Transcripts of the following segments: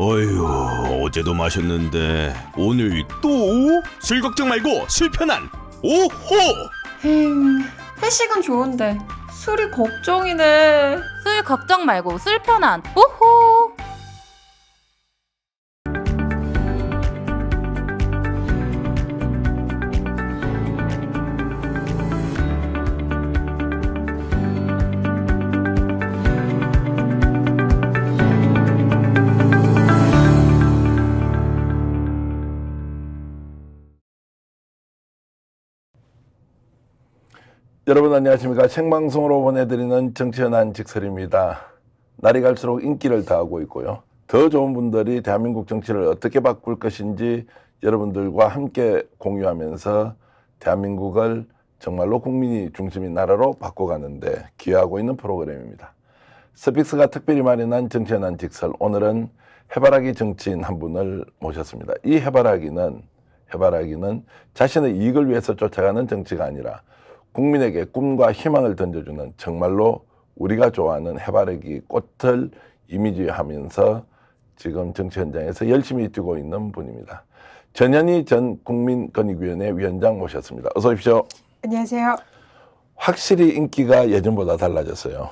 어휴, 어제도 마셨는데 오늘 또? 술 걱정 말고 술 편한 오호! 회식은 좋은데 술이 걱정이네. 술 걱정 말고 술 편한 오호. 여러분 안녕하십니까. 생방송으로 보내드리는 정치현안 직설입니다. 날이 갈수록 인기를 더하고 있고요. 더 좋은 분들이 대한민국 정치를 어떻게 바꿀 것인지 여러분들과 함께 공유하면서 대한민국을 정말로 국민이 중심인 나라로 바꿔가는데 기여하고 있는 프로그램입니다. 스픽스가 특별히 마련한 정치현안 직설, 오늘은 해바라기 정치인 한 분을 모셨습니다. 이 해바라기는 자신의 이익을 위해서 쫓아가는 정치가 아니라 국민에게 꿈과 희망을 던져주는, 정말로 우리가 좋아하는 해바라기 꽃을 이미지하면서 지금 정치 현장에서 열심히 뛰고 있는 분입니다. 전현희 전 국민권익위원회 위원장 모셨습니다. 어서 오십시오. 안녕하세요. 확실히 인기가 예전보다 달라졌어요.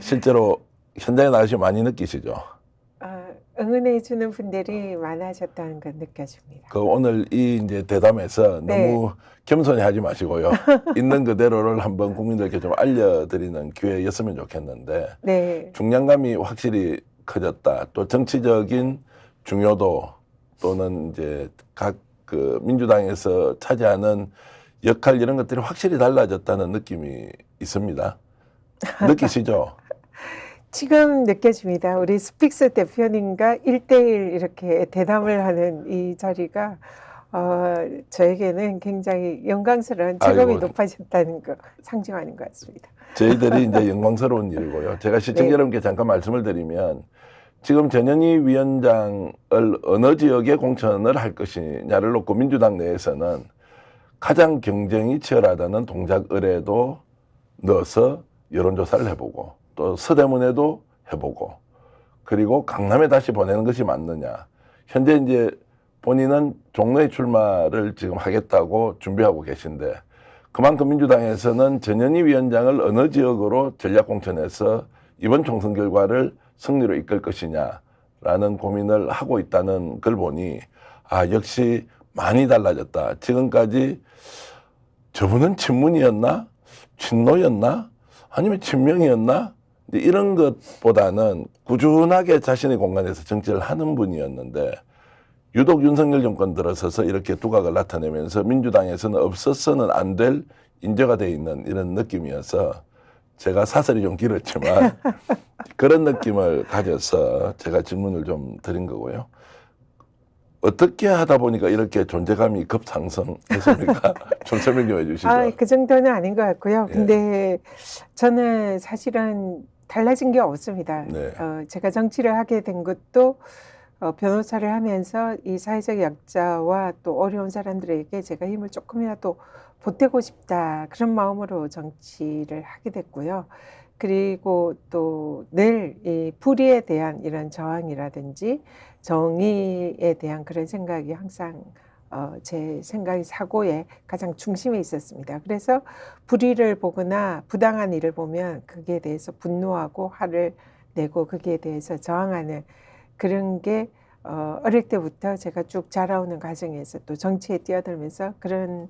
실제로 현장에 나가시면 많이 느끼시죠? 응원해 주는 분들이 많아졌다는 걸 느껴집니다. 그 오늘 이 이제 대담에서 너무 겸손히 하지 마시고요. 있는 그대로를 한번 국민들께 좀 알려드리는 기회였으면 좋겠는데, 네. 중량감이 확실히 커졌다. 또 정치적인 중요도 또는 이제 각 그 민주당에서 차지하는 역할, 이런 것들이 확실히 달라졌다는 느낌이 있습니다. 느끼시죠? 지금 느껴집니다. 우리 스픽스 대표님과 1대1 이렇게 대담을 하는 이 자리가 저에게는 굉장히 영광스러운 직업이 아이고, 높아졌다는 거 상징하는 것 같습니다. 저희들이 이제 영광스러운 일이고요. 제가 시청자 네. 여러분께 잠깐 말씀을 드리면, 지금 전현희 위원장을 어느 지역에 공천을 할 것이냐를 놓고 민주당 내에서는 가장 경쟁이 치열하다는 동작 의뢰도 넣어서 여론조사를 해보고, 또 서대문에도 해보고, 그리고 강남에 다시 보내는 것이 맞느냐. 현재 이제 본인은 종로에 출마를 지금 하겠다고 준비하고 계신데, 그만큼 민주당에서는 전현희 위원장을 어느 지역으로 전략공천해서 이번 총선 결과를 승리로 이끌 것이냐라는 고민을 하고 있다는 걸 보니, 역시 많이 달라졌다. 지금까지 저분은 친문이었나? 친노였나? 아니면 친명이었나? 이런 것보다는 꾸준하게 자신의 공간에서 정치를 하는 분이었는데, 유독 윤석열 정권 들어서서 이렇게 두각을 나타내면서 민주당에서는 없어서는 안 될 인재가 돼 있는 이런 느낌이어서, 제가 사설이 좀 길었지만 그런 느낌을 가져서 제가 질문을 좀 드린 거고요. 어떻게 하다 보니까 이렇게 존재감이 급상승했습니까? 좀 설명 좀 해주시죠. 그 정도는 아닌 것 같고요. 예. 근데 저는 사실은 달라진 게 없습니다. 네. 제가 정치를 하게 된 것도 변호사를 하면서 이 사회적 약자와 또 어려운 사람들에게 제가 힘을 조금이라도 보태고 싶다, 그런 마음으로 정치를 하게 됐고요. 그리고 또 늘 이 불의에 대한 이런 저항이라든지 정의에 대한 그런 생각이 항상 제 생각이 사고의 가장 중심에 있었습니다. 그래서 불의를 보거나 부당한 일을 보면 거기에 대해서 분노하고 화를 내고 거기에 대해서 저항하는 그런 게 어릴 때부터 제가 쭉 자라오는 과정에서 또 정치에 뛰어들면서 그런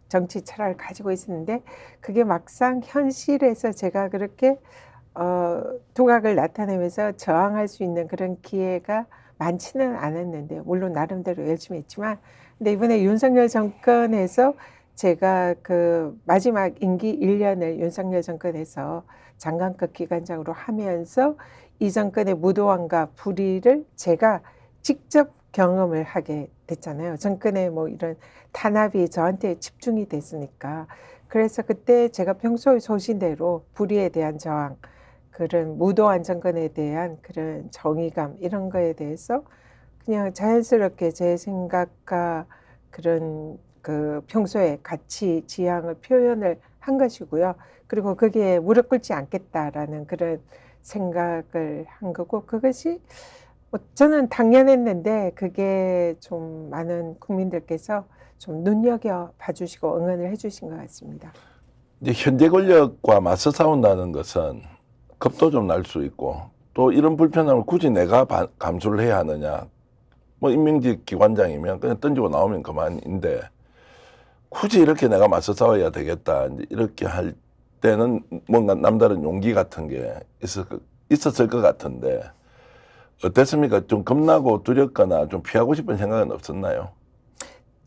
정치 철학을 가지고 있었는데, 그게 막상 현실에서 제가 그렇게 두각을 나타내면서 저항할 수 있는 그런 기회가 많지는 않았는데, 물론 나름대로 열심히 했지만, 근데 이번에 윤석열 정권에서 제가 그 마지막 임기 1년을 윤석열 정권에서 장관급 기관장으로 하면서 이 정권의 무도함과 불의를 제가 직접 경험을 하게 됐잖아요. 정권의 뭐 이런 탄압이 저한테 집중이 됐으니까. 그래서 그때 제가 평소의 소신대로 불의에 대한 저항, 그런 무도한 정권에 대한 그런 정의감 이런 거에 대해서 그냥 자연스럽게 제 생각과 그런 그 평소에 가치 지향을 표현을 한 것이고요. 그리고 거기에 무릎 꿇지 않겠다라는 그런 생각을 한 거고, 그것이 저는 당연했는데 그게 좀 많은 국민들께서 좀 눈여겨 봐주시고 응원을 해주신 것 같습니다. 이제 현재 권력과 맞서 싸운다는 것은 겁도 좀 날 수 있고, 또 이런 불편함을 굳이 내가 감수를 해야 하느냐. 뭐 임명직 기관장이면 그냥 던지고 나오면 그만인데 굳이 이렇게 내가 맞서 싸워야 되겠다. 이제 이렇게 할 때는 뭔가 남다른 용기 같은 게 있었을 것 같은데 어땠습니까? 좀 겁나고 두렵거나 좀 피하고 싶은 생각은 없었나요?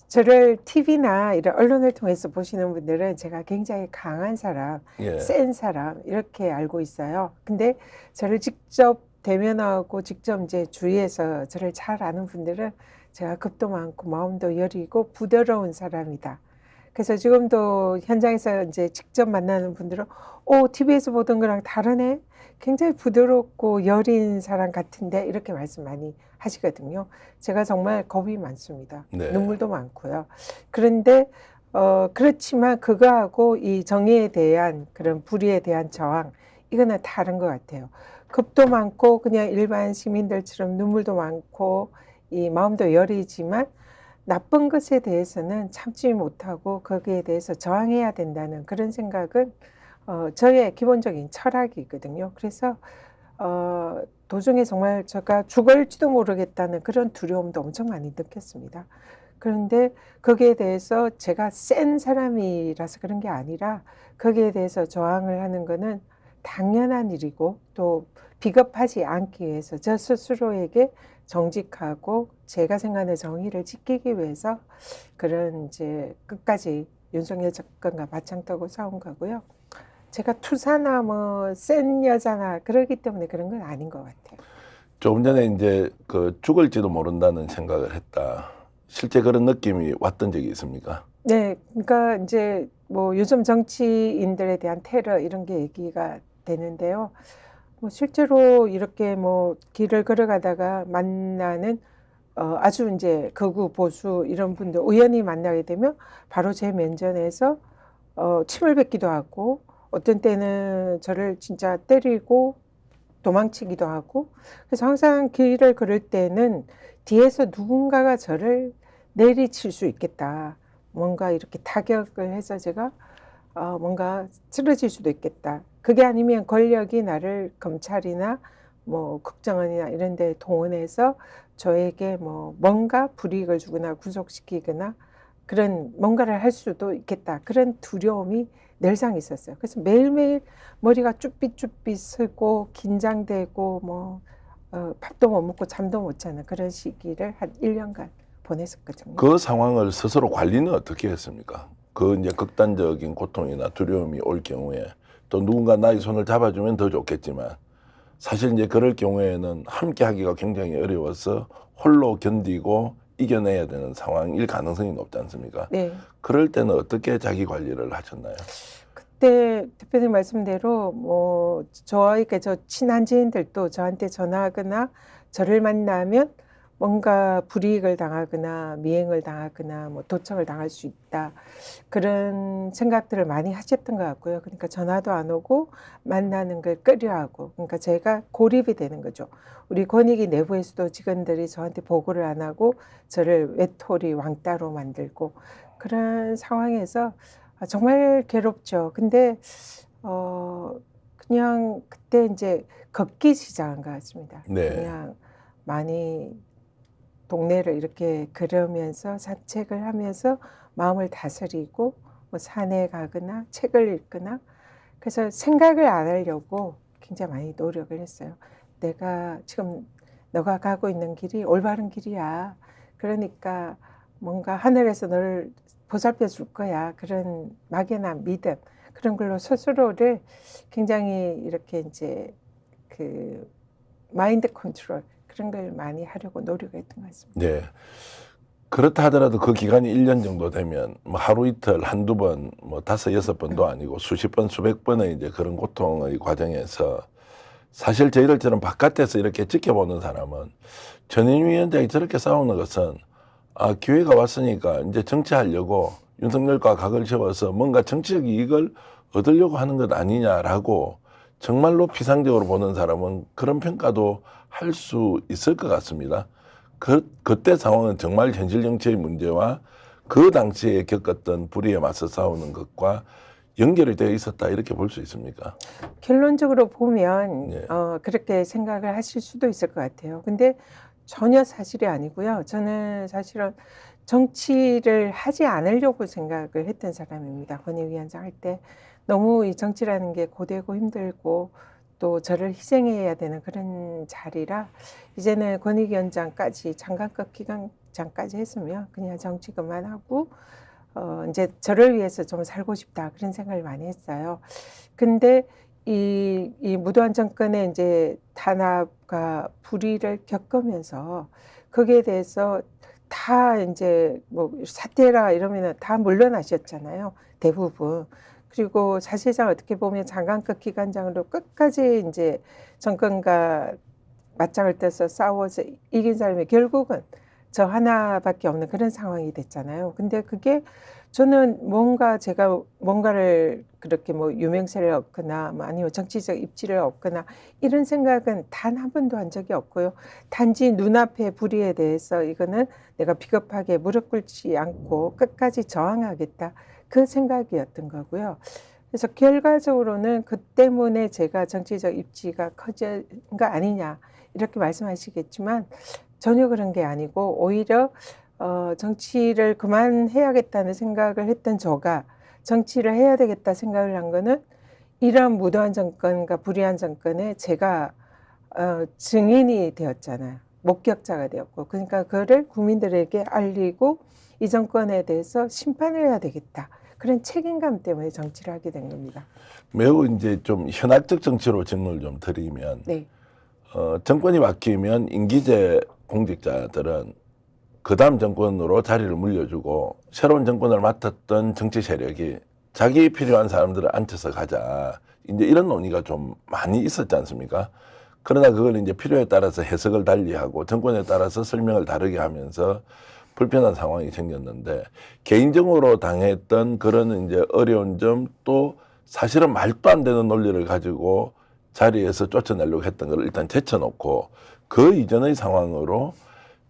저를 TV나 이런 언론을 통해서 보시는 분들은 제가 굉장히 강한 사람, 예. 센 사람 이렇게 알고 있어요. 근데 저를 직접 대면하고 직접 이제 주위에서 저를 잘 아는 분들은 제가 겁도 많고 마음도 여리고 부드러운 사람이다. 그래서 지금도 현장에서 이제 직접 만나는 분들은 TV에서 보던 거랑 다르네. 굉장히 부드럽고 여린 사람 같은데 이렇게 말씀 많이 하시거든요. 제가 정말 겁이 많습니다. 네. 눈물도 많고요. 그런데 그렇지만 그거하고 이 정의에 대한 그런 불의에 대한 저항 이거는 다른 것 같아요. 겁도 많고 그냥 일반 시민들처럼 눈물도 많고 이 마음도 여리지만 나쁜 것에 대해서는 참지 못하고 거기에 대해서 저항해야 된다는 그런 생각은 저의 기본적인 철학이거든요. 그래서 도중에 정말 제가 죽을지도 모르겠다는 그런 두려움도 엄청 많이 느꼈습니다. 그런데 거기에 대해서 제가 센 사람이라서 그런 게 아니라 거기에 대해서 저항을 하는 거는 당연한 일이고 또 비겁하지 않기 위해서 저 스스로에게 정직하고 제가 생각하는 정의를 지키기 위해서 그런 이제 끝까지 윤석열 정권과 맞짱 뜨고 싸운 거고요. 제가 투사나 뭐 센 여자나 그러기 때문에 그런 건 아닌 것 같아요. 조금 전에 이제 그 죽을지도 모른다는 생각을 했다. 실제 그런 느낌이 왔던 적이 있습니까? 네, 그러니까 이제 뭐 요즘 정치인들에 대한 테러 이런 게 얘기가 되는데요. 뭐 실제로 이렇게 뭐 길을 걸어가다가 만나는 아주 이제 극우 보수 이런 분들 우연히 만나게 되면 바로 제 면전에서 침을 뱉기도 하고 어떤 때는 저를 진짜 때리고 도망치기도 하고, 그래서 항상 길을 걸을 때는 뒤에서 누군가가 저를 내리칠 수 있겠다. 뭔가 이렇게 타격을 해서 제가 뭔가 쓰러질 수도 있겠다. 그게 아니면 권력이 나를 검찰이나 뭐 국정원이나 이런 데 동원해서 저에게 뭐 뭔가 불이익을 주거나 구속시키거나 그런 뭔가를 할 수도 있겠다. 그런 두려움이 늘상 있었어요. 그래서 매일매일 머리가 쭈삣쭈삣 쓰고 긴장되고 뭐 밥도 못 먹고 잠도 못 자는 그런 시기를 한 1년간 보냈었거든요. 그 상황을 스스로 관리는 어떻게 했습니까? 그 이제 극단적인 고통이나 두려움이 올 경우에 또 누군가 나의 손을 잡아주면 더 좋겠지만 사실 이제 그럴 경우에는 함께 하기가 굉장히 어려워서 홀로 견디고 이겨내야 되는 상황일 가능성이 높지 않습니까? 네. 그럴 때는 어떻게 자기 관리를 하셨나요? 그때 대표님 말씀대로 뭐 저와 저 친한 지인들도 저한테 전화하거나 저를 만나면 뭔가 불이익을 당하거나 미행을 당하거나 뭐 도청을 당할 수 있다 그런 생각들을 많이 하셨던 것 같고요. 그러니까 전화도 안 오고 만나는 걸 꺼려하고, 그러니까 제가 고립이 되는 거죠. 우리 권익위 내부에서도 직원들이 저한테 보고를 안 하고 저를 외톨이 왕따로 만들고 그런 상황에서 정말 괴롭죠. 근데 그냥 그때 이제 걷기 시작한 것 같습니다. 네. 그냥 많이 동네를 이렇게 걸으면서 산책을 하면서 마음을 다스리고 뭐 산에 가거나 책을 읽거나, 그래서 생각을 안 하려고 굉장히 많이 노력을 했어요. 내가 지금 너가 가고 있는 길이 올바른 길이야. 그러니까 뭔가 하늘에서 너를 보살펴 줄 거야. 그런 막연한 믿음, 그런 걸로 스스로를 굉장히 이렇게 이제 그 마인드 컨트롤 그런 걸 많이 하려고 노력했던 것 같습니다. 네. 그렇다 하더라도 그 기간이 1년 정도 되면 뭐 하루 이틀 한두 번, 뭐 5-6번도 아니고 수십 번, 수백 번의 이제 그런 고통의 과정에서 사실 저희들처럼 바깥에서 이렇게 지켜보는 사람은 전현희 위원장이 저렇게 싸우는 것은 아, 기회가 왔으니까 이제 정치하려고 윤석열과 각을 세워서 뭔가 정치적 이익을 얻으려고 하는 것 아니냐라고 정말로 피상적으로 보는 사람은 그런 평가도 할 수 있을 것 같습니다. 그때 상황은 정말 현실 정치의 문제와 그 당시에 겪었던 불의에 맞서 싸우는 것과 연결이 되어 있었다 이렇게 볼 수 있습니까? 결론적으로 보면 네. 그렇게 생각을 하실 수도 있을 것 같아요. 근데 전혀 사실이 아니고요. 저는 사실은 정치를 하지 않으려고 생각을 했던 사람입니다. 권익위원장 할 때 너무 이 정치라는 게 고되고 힘들고 또 저를 희생해야 되는 그런 자리라 이제는 권익위원장까지 장관급 기관장까지 했으면 그냥 정치 그만하고 이제 저를 위해서 좀 살고 싶다 그런 생각을 많이 했어요. 근데 이 무도한 정권의 이제 탄압과 불의를 겪으면서 거기에 대해서 다 이제 뭐 사퇴라 이러면은 다 물러나셨잖아요. 대부분. 그리고 사실상 어떻게 보면 장관급 기관장으로 끝까지 이제 정권과 맞짱을 떠서 싸워서 이긴 사람이 결국은 저 하나밖에 없는 그런 상황이 됐잖아요. 근데 그게 저는 뭔가 제가 뭔가를 그렇게 뭐 유명세를 얻거나 뭐 아니면 정치적 입지를 얻거나 이런 생각은 단 한 번도 한 적이 없고요. 단지 눈앞의 불의에 대해서 이거는 내가 비겁하게 무릎 꿇지 않고 끝까지 저항하겠다. 그 생각이었던 거고요. 그래서 결과적으로는 그 때문에 제가 정치적 입지가 커진 거 아니냐 이렇게 말씀하시겠지만 전혀 그런 게 아니고 오히려 정치를 그만해야겠다는 생각을 했던 저가 정치를 해야 되겠다 생각을 한 거는 이런 무도한 정권과 불의한 정권에 제가 증인이 되었잖아요. 목격자가 되었고 그러니까 그거를 국민들에게 알리고 이 정권에 대해서 심판을 해야 되겠다. 그런 책임감 때문에 정치를 하게 된 겁니다. 매우 이제 좀 현학적 정치로 질문을 좀 드리면 네. 정권이 바뀌면 임기제 공직자들은 그 다음 정권으로 자리를 물려주고 새로운 정권을 맡았던 정치 세력이 자기 필요한 사람들을 앉혀서 가자. 이제 이런 논의가 좀 많이 있었지 않습니까? 그러나 그걸 이제 필요에 따라서 해석을 달리하고 정권에 따라서 설명을 다르게 하면서 불편한 상황이 생겼는데 개인적으로 당했던 그런 이제 어려운 점 또 사실은 말도 안 되는 논리를 가지고 자리에서 쫓아내려고 했던 걸 일단 제쳐놓고 그 이전의 상황으로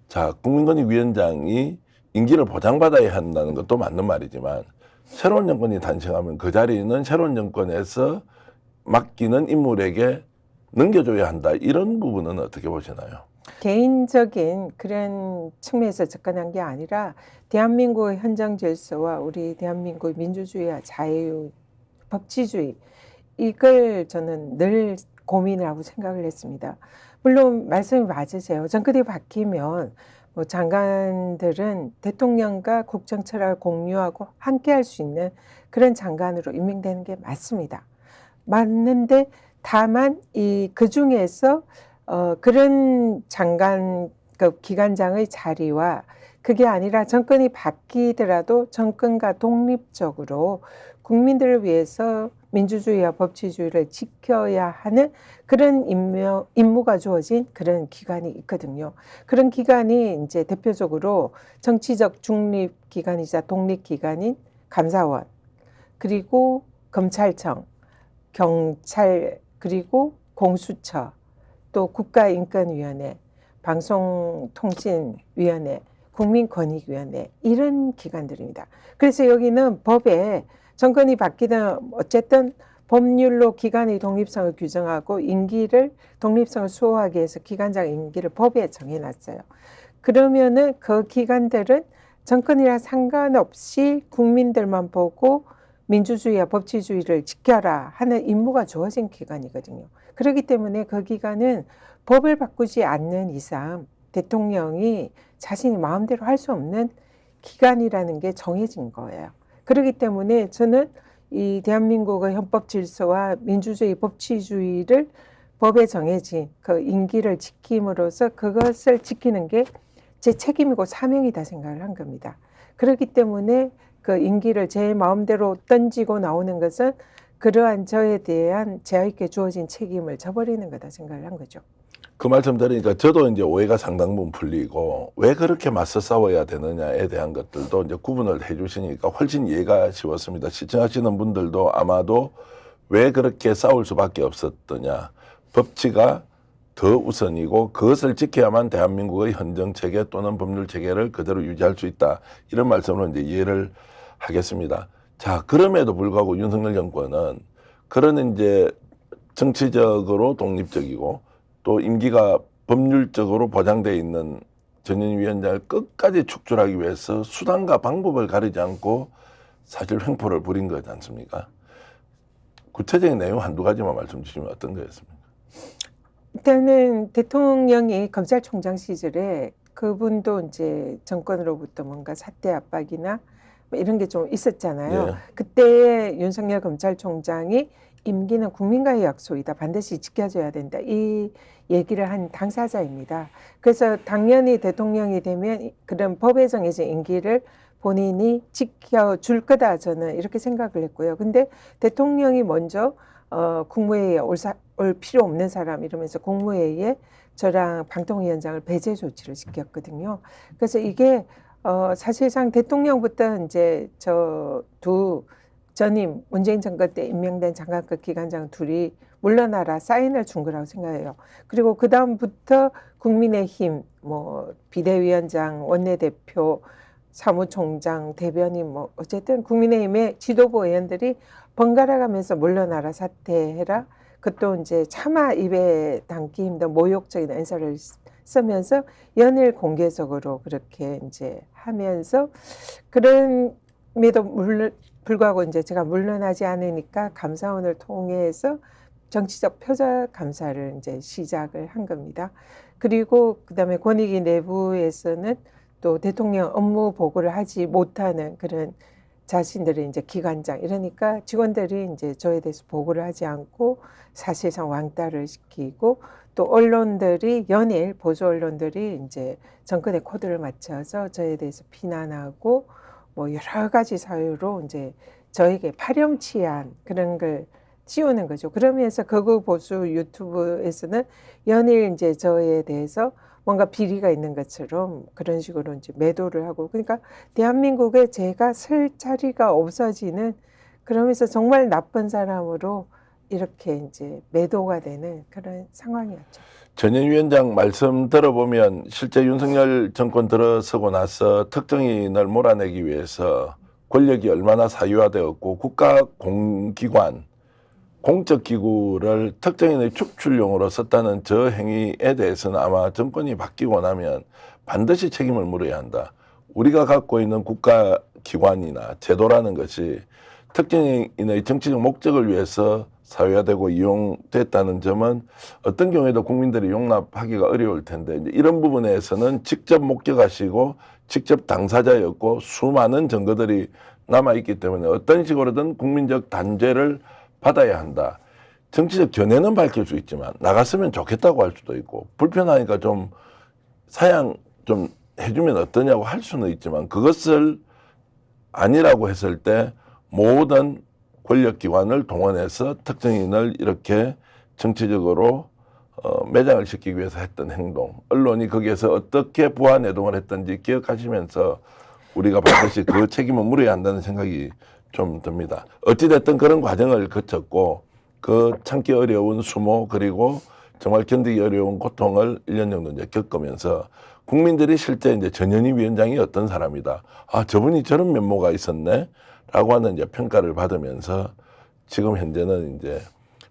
자, 국민권익위원장이 임기를 보장받아야 한다는 것도 맞는 말이지만 새로운 정권이 탄생하면 그 자리는 새로운 정권에서 맡기는 인물에게 넘겨줘야 한다. 이런 부분은 어떻게 보시나요? 개인적인 그런 측면에서 접근한 게 아니라 대한민국의 헌정 질서와 우리 대한민국의 민주주의와 자유, 법치주의 이걸 저는 늘 고민하고 생각을 했습니다. 물론 말씀이 맞으세요. 정권이 바뀌면 뭐 장관들은 대통령과 국정 철학을 공유하고 함께 할 수 있는 그런 장관으로 임명되는 게 맞습니다. 맞는데 다만 그 중에서 그런 장관급 기관장의 자리와 그게 아니라 정권이 바뀌더라도 정권과 독립적으로 국민들을 위해서 민주주의와 법치주의를 지켜야 하는 그런 임무가 주어진 그런 기관이 있거든요. 그런 기관이 이제 대표적으로 정치적 중립 기관이자 독립 기관인 감사원, 그리고 검찰청, 경찰, 그리고 공수처, 또 국가인권위원회, 방송통신위원회, 국민권익위원회 이런 기관들입니다. 그래서 여기는 법에 정권이 바뀌든 어쨌든 법률로 기관의 독립성을 규정하고 임기를 독립성을 수호하기 위해서 기관장 임기를 법에 정해놨어요. 그러면은 그 기관들은 정권이랑 상관없이 국민들만 보고 민주주의와 법치주의를 지켜라 하는 임무가 주어진 기관이거든요. 그렇기 때문에 그 기관은 법을 바꾸지 않는 이상 대통령이 자신이 마음대로 할 수 없는 기관이라는 게 정해진 거예요. 그렇기 때문에 저는 이 대한민국의 헌법 질서와 민주주의 법치주의를 법에 정해진 그 임기를 지킴으로써 그것을 지키는 게 제 책임이고 사명이다 생각을 한 겁니다. 그렇기 때문에 그 임기를 제 마음대로 던지고 나오는 것은 그러한 저에 대한 제아있게 주어진 책임을 져버리는 거다 생각을 한 거죠. 그 말씀 들으니까 저도 이제 오해가 상당 부분 풀리고 왜 그렇게 맞서 싸워야 되느냐에 대한 것들도 이제 구분을 해주시니까 훨씬 이해가 쉬웠습니다. 시청하시는 분들도 아마도 왜 그렇게 싸울 수밖에 없었더냐. 법치가 더 우선이고 그것을 지켜야만 대한민국의 헌정 체계 또는 법률 체계를 그대로 유지할 수 있다. 이런 말씀으로 이제 이해를 하겠습니다. 자, 그럼에도 불구하고 윤석열 정권은 그런 이제 정치적으로 독립적이고 또 임기가 법률적으로 보장되어 있는 전현희 위원장을 끝까지 축출하기 위해서 수단과 방법을 가리지 않고 사실 횡포를 부린 거지 않습니까? 구체적인 내용 한두 가지만 말씀 주시면 어떤 거였습니까? 일단은 대통령이 검찰총장 시절에 그분도 이제 정권으로부터 뭔가 사퇴 압박이나 뭐 이런 게 좀 있었잖아요. 예. 그때 윤석열 검찰총장이 임기는 국민과의 약속이다. 반드시 지켜줘야 된다. 이 얘기를 한 당사자입니다. 그래서 당연히 대통령이 되면 그런 법에 정해진 임기를 본인이 지켜줄 거다. 저는 이렇게 생각을 했고요. 근데 대통령이 먼저 국무회의에 올 필요 없는 사람 이러면서 국무회의에 저랑 방통위원장을 배제 조치를 시켰거든요. 그래서 이게 사실상 대통령부터 이제 저 두 전임 문재인 정권 때 임명된 장관급 기관장 둘이 물러나라 사인을 준 거라고 생각해요. 그리고 그 다음부터 국민의힘 뭐 비대위원장, 원내대표, 사무총장, 대변인 뭐 어쨌든 국민의힘의 지도부 의원들이 번갈아 가면서 물러나라 사퇴해라. 그것도 이제 차마 입에 담기 힘든 모욕적인 언사를 쓰면서 연일 공개적으로 그렇게 이제 하면서 그럼에도 불구하고 이제 제가 물러나지 않으니까 감사원을 통해서 정치적 표적 감사를 이제 시작을 한 겁니다. 그리고 그다음에 권익위 내부에서는 또 대통령 업무 보고를 하지 못하는 그런 자신들의 이제 기관장 이러니까 직원들이 이제 저에 대해서 보고를 하지 않고 사실상 왕따를 시키고 또 언론들이 연일 보수 언론들이 이제 정권의 코드를 맞춰서 저에 대해서 비난하고 뭐 여러 가지 사유로 이제 저에게 파렴치한 그런 걸 씌우는 거죠. 그러면서 극우 보수 유튜브에서는 연일 이제 저에 대해서 뭔가 비리가 있는 것처럼 그런 식으로 이제 매도를 하고 그러니까 대한민국에 제가 설 자리가 없어지는 그러면서 정말 나쁜 사람으로 이렇게 이제 매도가 되는 그런 상황이었죠. 전현 위원장 말씀 들어보면 실제 윤석열 정권 들어서고 나서 특정인을 몰아내기 위해서 권력이 얼마나 사유화되었고 국가 공기관, 공적 기구를 특정인의 축출용으로 썼다는 저 행위에 대해서는 아마 정권이 바뀌고 나면 반드시 책임을 물어야 한다. 우리가 갖고 있는 국가기관이나 제도라는 것이 특정인의 정치적 목적을 위해서 사회화되고 이용됐다는 점은 어떤 경우에도 국민들이 용납하기가 어려울 텐데 이제 이런 부분에서는 직접 목격하시고 직접 당사자였고 수많은 증거들이 남아있기 때문에 어떤 식으로든 국민적 단죄를 받아야 한다. 정치적 견해는 밝힐 수 있지만 나갔으면 좋겠다고 할 수도 있고 불편하니까 좀 사양 좀 해주면 어떠냐고 할 수는 있지만 그것을 아니라고 했을 때 모든 권력기관을 동원해서 특정인을 이렇게 정치적으로 매장을 시키기 위해서 했던 행동, 언론이 거기에서 어떻게 부하내동을 했던지 기억하시면서 우리가 반드시 그 책임을 물어야 한다는 생각이 좀 듭니다. 어찌됐든 그런 과정을 거쳤고 그 참기 어려운 수모 그리고 정말 견디기 어려운 고통을 1년 정도 이제 겪으면서 국민들이 실제 이제 전현희 위원장이 어떤 사람이다. 아, 저분이 저런 면모가 있었네. 라고 하는 이제 평가를 받으면서 지금 현재는 이제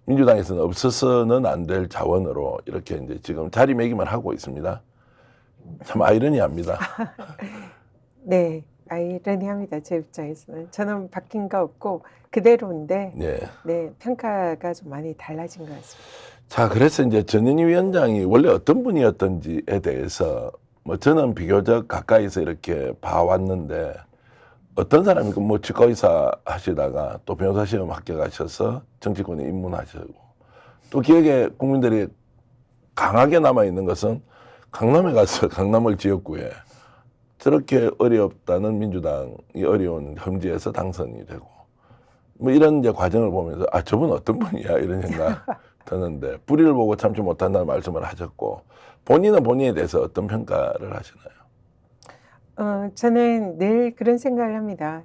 민주당에서는 없어서는 안 될 자원으로 이렇게 이제 지금 자리매김을 하고 있습니다. 참 아이러니합니다. 네, 아이러니합니다. 제 입장에서는 저는 바뀐 거 없고 그대로인데 예. 네, 평가가 좀 많이 달라진 것 같습니다. 자, 그래서 이제 전현희 위원장이 원래 어떤 분이었던지에 대해서 뭐 저는 비교적 가까이서 이렇게 봐왔는데 어떤 사람이 뭐 치과의사 하시다가 또 변호사 시험 합격하셔서 정치권에 입문하시고 또 기억에 국민들이 강하게 남아있는 것은 강남에 가서 강남을 지역구에 저렇게 어렵다는 민주당이 어려운 험지에서 당선이 되고 뭐 이런 이제 과정을 보면서 아 저분 어떤 분이야 이런 생각 드는데 뿌리를 보고 참지 못한다는 말씀을 하셨고 본인은 본인에 대해서 어떤 평가를 하시나요? 저는 늘 그런 생각을 합니다.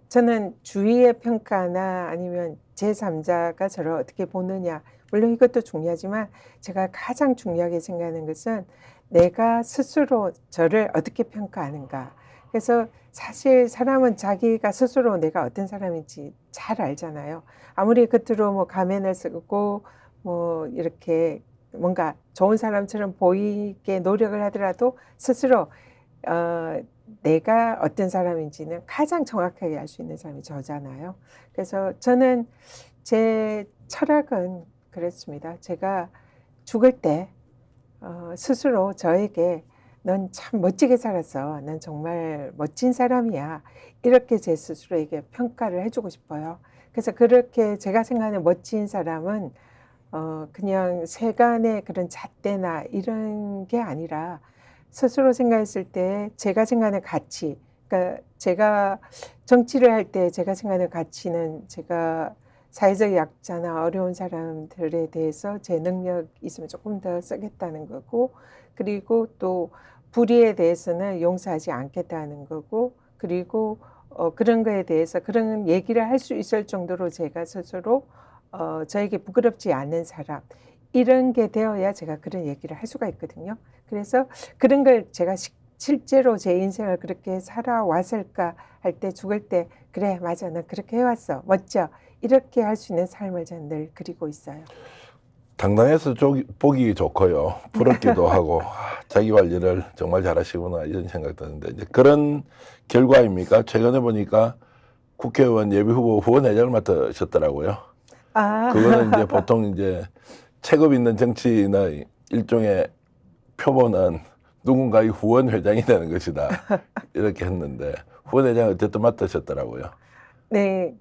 저는 주위의 평가나 아니면 제3자가 저를 어떻게 보느냐, 물론 이것도 중요하지만 제가 가장 중요하게 생각하는 것은 내가 스스로 저를 어떻게 평가하는가. 그래서 사실 사람은 자기가 스스로 내가 어떤 사람인지 잘 알잖아요. 아무리 겉으로 뭐 가면을 쓰고 뭐 이렇게 뭔가 좋은 사람처럼 보이게 노력을 하더라도 스스로 내가 어떤 사람인지는 가장 정확하게 알 수 있는 사람이 저잖아요. 그래서 저는 제 철학은 그랬습니다. 제가 죽을 때 스스로 저에게 넌 참 멋지게 살았어. 넌 정말 멋진 사람이야. 이렇게 제 스스로에게 평가를 해주고 싶어요. 그래서 그렇게 제가 생각하는 멋진 사람은 그냥 세간의 그런 잣대나 이런 게 아니라 스스로 생각했을 때 제가 생각하는 가치, 그러니까 제가 정치를 할 때 제가 생각하는 가치는 제가 사회적 약자나 어려운 사람들에 대해서 제 능력 있으면 조금 더 쓰겠다는 거고, 그리고 또 불의에 대해서는 용서하지 않겠다는 거고, 그리고 그런 거에 대해서 그런 얘기를 할 수 있을 정도로 제가 스스로 저에게 부끄럽지 않은 사람, 이런 게 되어야 제가 그런 얘기를 할 수가 있거든요. 그래서 그런 걸 제가 실제로 제 인생을 그렇게 살아왔을까 할 때 죽을 때 그래 맞아 나 그렇게 해왔어 멋져 이렇게 할 수 있는 삶을 저는 늘 그리고 있어요. 당당해서 보기 좋고요. 부럽기도 하고 자기 관리를 정말 잘하시구나 이런 생각 드는데 이제 그런 결과입니까? 최근에 보니까 국회의원 예비후보 후원회장을 맡으셨더라고요. 그거는 이제 보통 이제 체급 있는 정치인의 일종의 표본은 누군가의 후원회장이 되는 것이다 이렇게 했는데 후원회장 어쨌든 맡으셨더라고요. 네,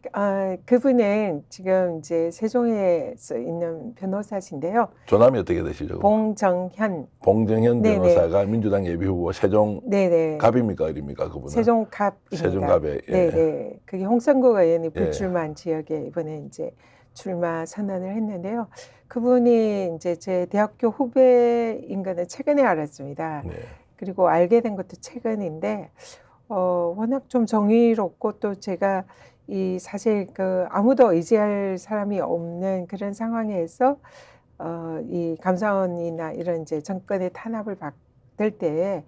그분은 지금 이제 세종에서 있는 변호사신데요. 조남이 어떻게 되시죠? 봉정현 변호사가 네네. 민주당 예비후보 세종 네네. 갑입니까 어디입니까 그분은? 세종갑입니다. 세종갑에. 예. 네네. 그게 홍성국 의원이 불출마한 지역에 이번에 이제 출마 선언을 했는데요. 그분이 이제 제 대학교 후배인 거는 최근에 알았습니다. 네. 그리고 알게 된 것도 최근인데 워낙 좀 정의롭고 또 제가 이 사실 그 아무도 의지할 사람이 없는 그런 상황에서 이 감사원이나 이런 이제 정권의 탄압을 받을 때에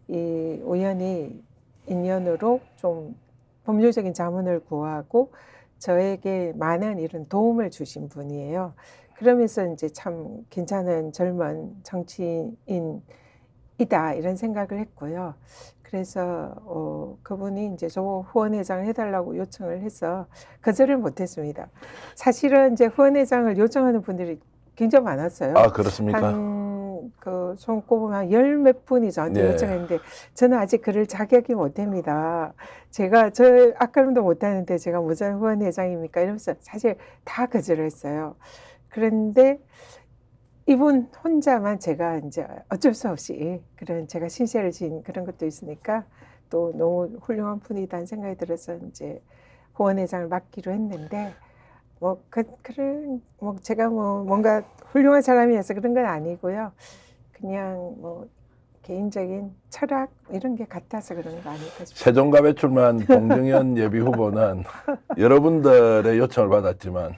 이 우연히 인연으로 좀 법률적인 자문을 구하고 저에게 많은 이런 도움을 주신 분이에요. 그러면서 이제 참 괜찮은 젊은 정치인이다 이런 생각을 했고요. 그래서 그분이 이제 저 후원회장을 해달라고 요청을 해서 거절을 못했습니다. 사실은 이제 후원회장을 요청하는 분들이 굉장히 많았어요. 아 그렇습니까? 그 손 꼽으면 한 열 몇 분이 저한테 요청했는데 저는 아직 그럴 자격이 못 됩니다. 제가 앞걸음도 못하는데 제가 무슨 후원회장입니까? 이러면서 사실 다 거절을 했어요. 그런데 이분 혼자만 제가 이제 어쩔 수 없이 그런 제가 신세를 진 그런 것도 있으니까 또 너무 훌륭한 분이다는 생각이 들어서 이제 후원회장을 맡기로 했는데 제가 뭔가 훌륭한 사람이어서 그런 건 아니고요. 그냥 개인적인 철학 이런 게 같아서 그런 거 아닐까 싶어요. 세종갑에 출마한 봉정현 예비 후보는 여러분들의 요청을 받았지만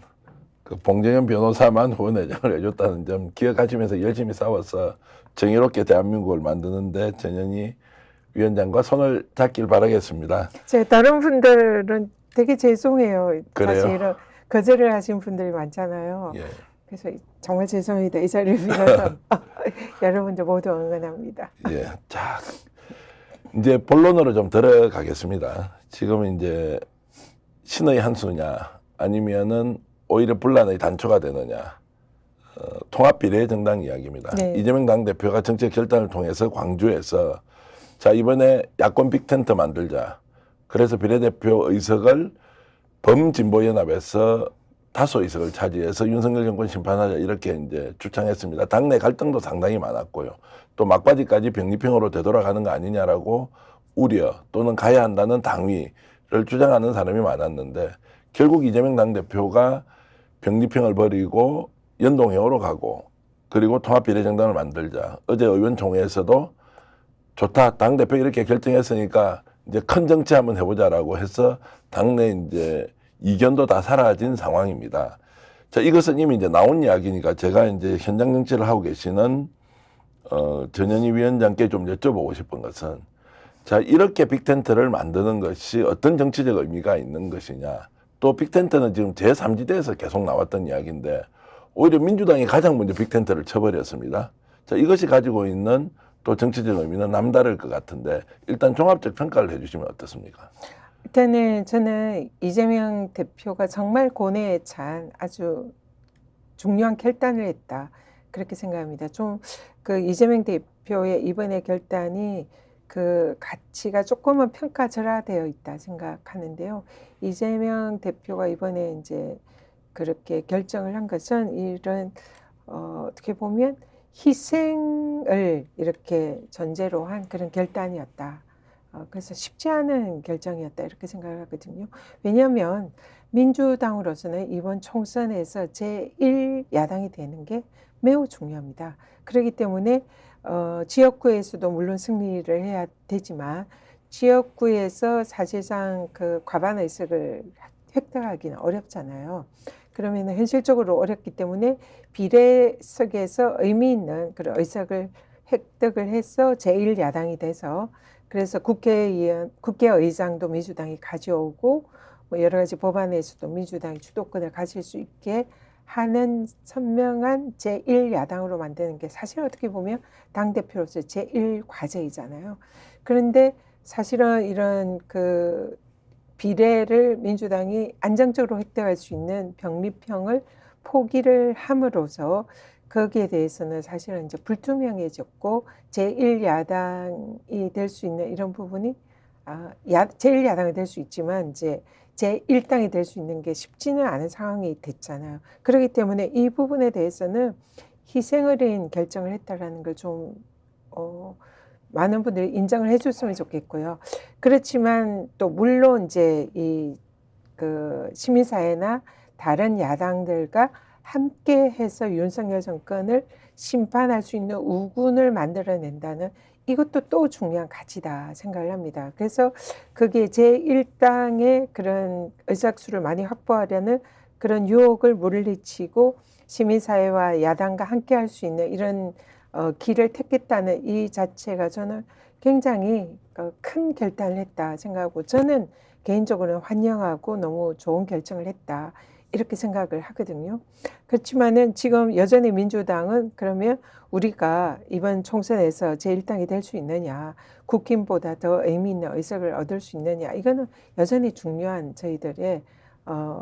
그 봉정현 변호사만 후원회장을 해줬다는 점 기억하시면서 열심히 싸워서 정의롭게 대한민국을 만드는데 전현희 위원장과 손을 잡길 바라겠습니다. 제가 다른 분들은 되게 죄송해요. 그래요? 사실은 거절을 하신 분들이 많잖아요. 예. 그래서 정말 죄송합니다. 이 자리를 빌어서 여러분들 모두 응원합니다. 예. 자, 이제 본론으로 좀 들어가겠습니다. 지금 이제 신의 한 수냐 아니면은 오히려 분란의 단초가 되느냐. 통합비례정당 이야기입니다. 네. 이재명 당대표가 정책 결단을 통해서 광주에서 자 이번에 야권 빅텐트 만들자. 그래서 비례대표 의석을 범진보연합에서 다수의석을 차지해서 윤석열 정권 심판하자 이렇게 이제 주창했습니다. 당내 갈등도 상당히 많았고요. 또 막바지까지 병리평으로 되돌아가는 거 아니냐라고 우려 또는 가야 한다는 당위를 주장하는 사람이 많았는데 결국 이재명 당대표가 병리평을 버리고 연동형으로 가고 그리고 통합비례정당을 만들자. 어제 의원총회에서도 좋다. 당대표 이렇게 결정했으니까 이제 큰 정치 한번 해보자라고 해서 당내 이제 이견도 다 사라진 상황입니다. 자, 이것은 이미 이제 나온 이야기니까 제가 이제 현장 정치를 하고 계시는 전현희 위원장께 좀 여쭤보고 싶은 것은 자, 이렇게 빅텐트를 만드는 것이 어떤 정치적 의미가 있는 것이냐. 또 빅텐트는 지금 제3지대에서 계속 나왔던 이야기인데 오히려 민주당이 가장 먼저 빅텐트를 쳐버렸습니다. 자, 이것이 가지고 있는 또 정치적 의미는 남다를 것 같은데 일단 종합적 평가를 해주시면 어떻습니까? 일단은 저는 이재명 대표가 정말 고뇌에 찬 아주 중요한 결단을 했다. 그렇게 생각합니다. 좀 그 이재명 대표의 이번의 결단이 그 가치가 조금은 평가절하되어 있다 생각하는데요. 이재명 대표가 이번에 이제 그렇게 결정을 한 것은 이런 어떻게 보면 희생을 이렇게 전제로 한 그런 결단이었다. 그래서 쉽지 않은 결정이었다 이렇게 생각을 하거든요. 왜냐하면 민주당으로서는 이번 총선에서 제1야당이 되는 게 매우 중요합니다. 그렇기 때문에 지역구에서도 물론 승리를 해야 되지만 지역구에서 사실상 그 과반 의석을 획득하기는 어렵잖아요. 그러면 현실적으로 어렵기 때문에 비례석에서 의미 있는 그런 의석을 획득을 해서 제1야당이 돼서 그래서 국회의장도 민주당이 가져오고 뭐 여러 가지 법안에서도 민주당이 주도권을 가질 수 있게 하는 선명한 제1야당으로 만드는 게 사실 어떻게 보면 당대표로서 제1과제이잖아요. 그런데 사실은 이런 그 비례를 민주당이 안정적으로 획득할 수 있는 병리평을 포기를 함으로써 거기에 대해서는 사실은 이제 불투명해졌고 제1야당이 될 수 있는 이런 부분이 제1야당이 될 수 있지만 이제 제1당이 될 수 있는 게 쉽지는 않은 상황이 됐잖아요. 그렇기 때문에 이 부분에 대해서는 희생을 한 결정을 했다라는 걸 좀 많은 분들이 인정을 해줬으면 좋겠고요. 그렇지만 또 물론 이제 이 그 시민사회나 다른 야당들과 함께해서 윤석열 정권을 심판할 수 있는 우군을 만들어낸다는 이것도 또 중요한 가치다 생각을 합니다. 그래서 그게 제1당의 그런 의석수를 많이 확보하려는 그런 유혹을 물리치고 시민사회와 야당과 함께할 수 있는 이런 길을 택했다는 이 자체가 저는 굉장히 큰 결단을 했다 생각하고 저는 개인적으로는 환영하고 너무 좋은 결정을 했다 이렇게 생각을 하거든요. 그렇지만은 지금 여전히 민주당은 그러면 우리가 이번 총선에서 제1당이 될 수 있느냐, 국힘보다 더 의미 있는 의석을 얻을 수 있느냐, 이거는 여전히 중요한 저희들의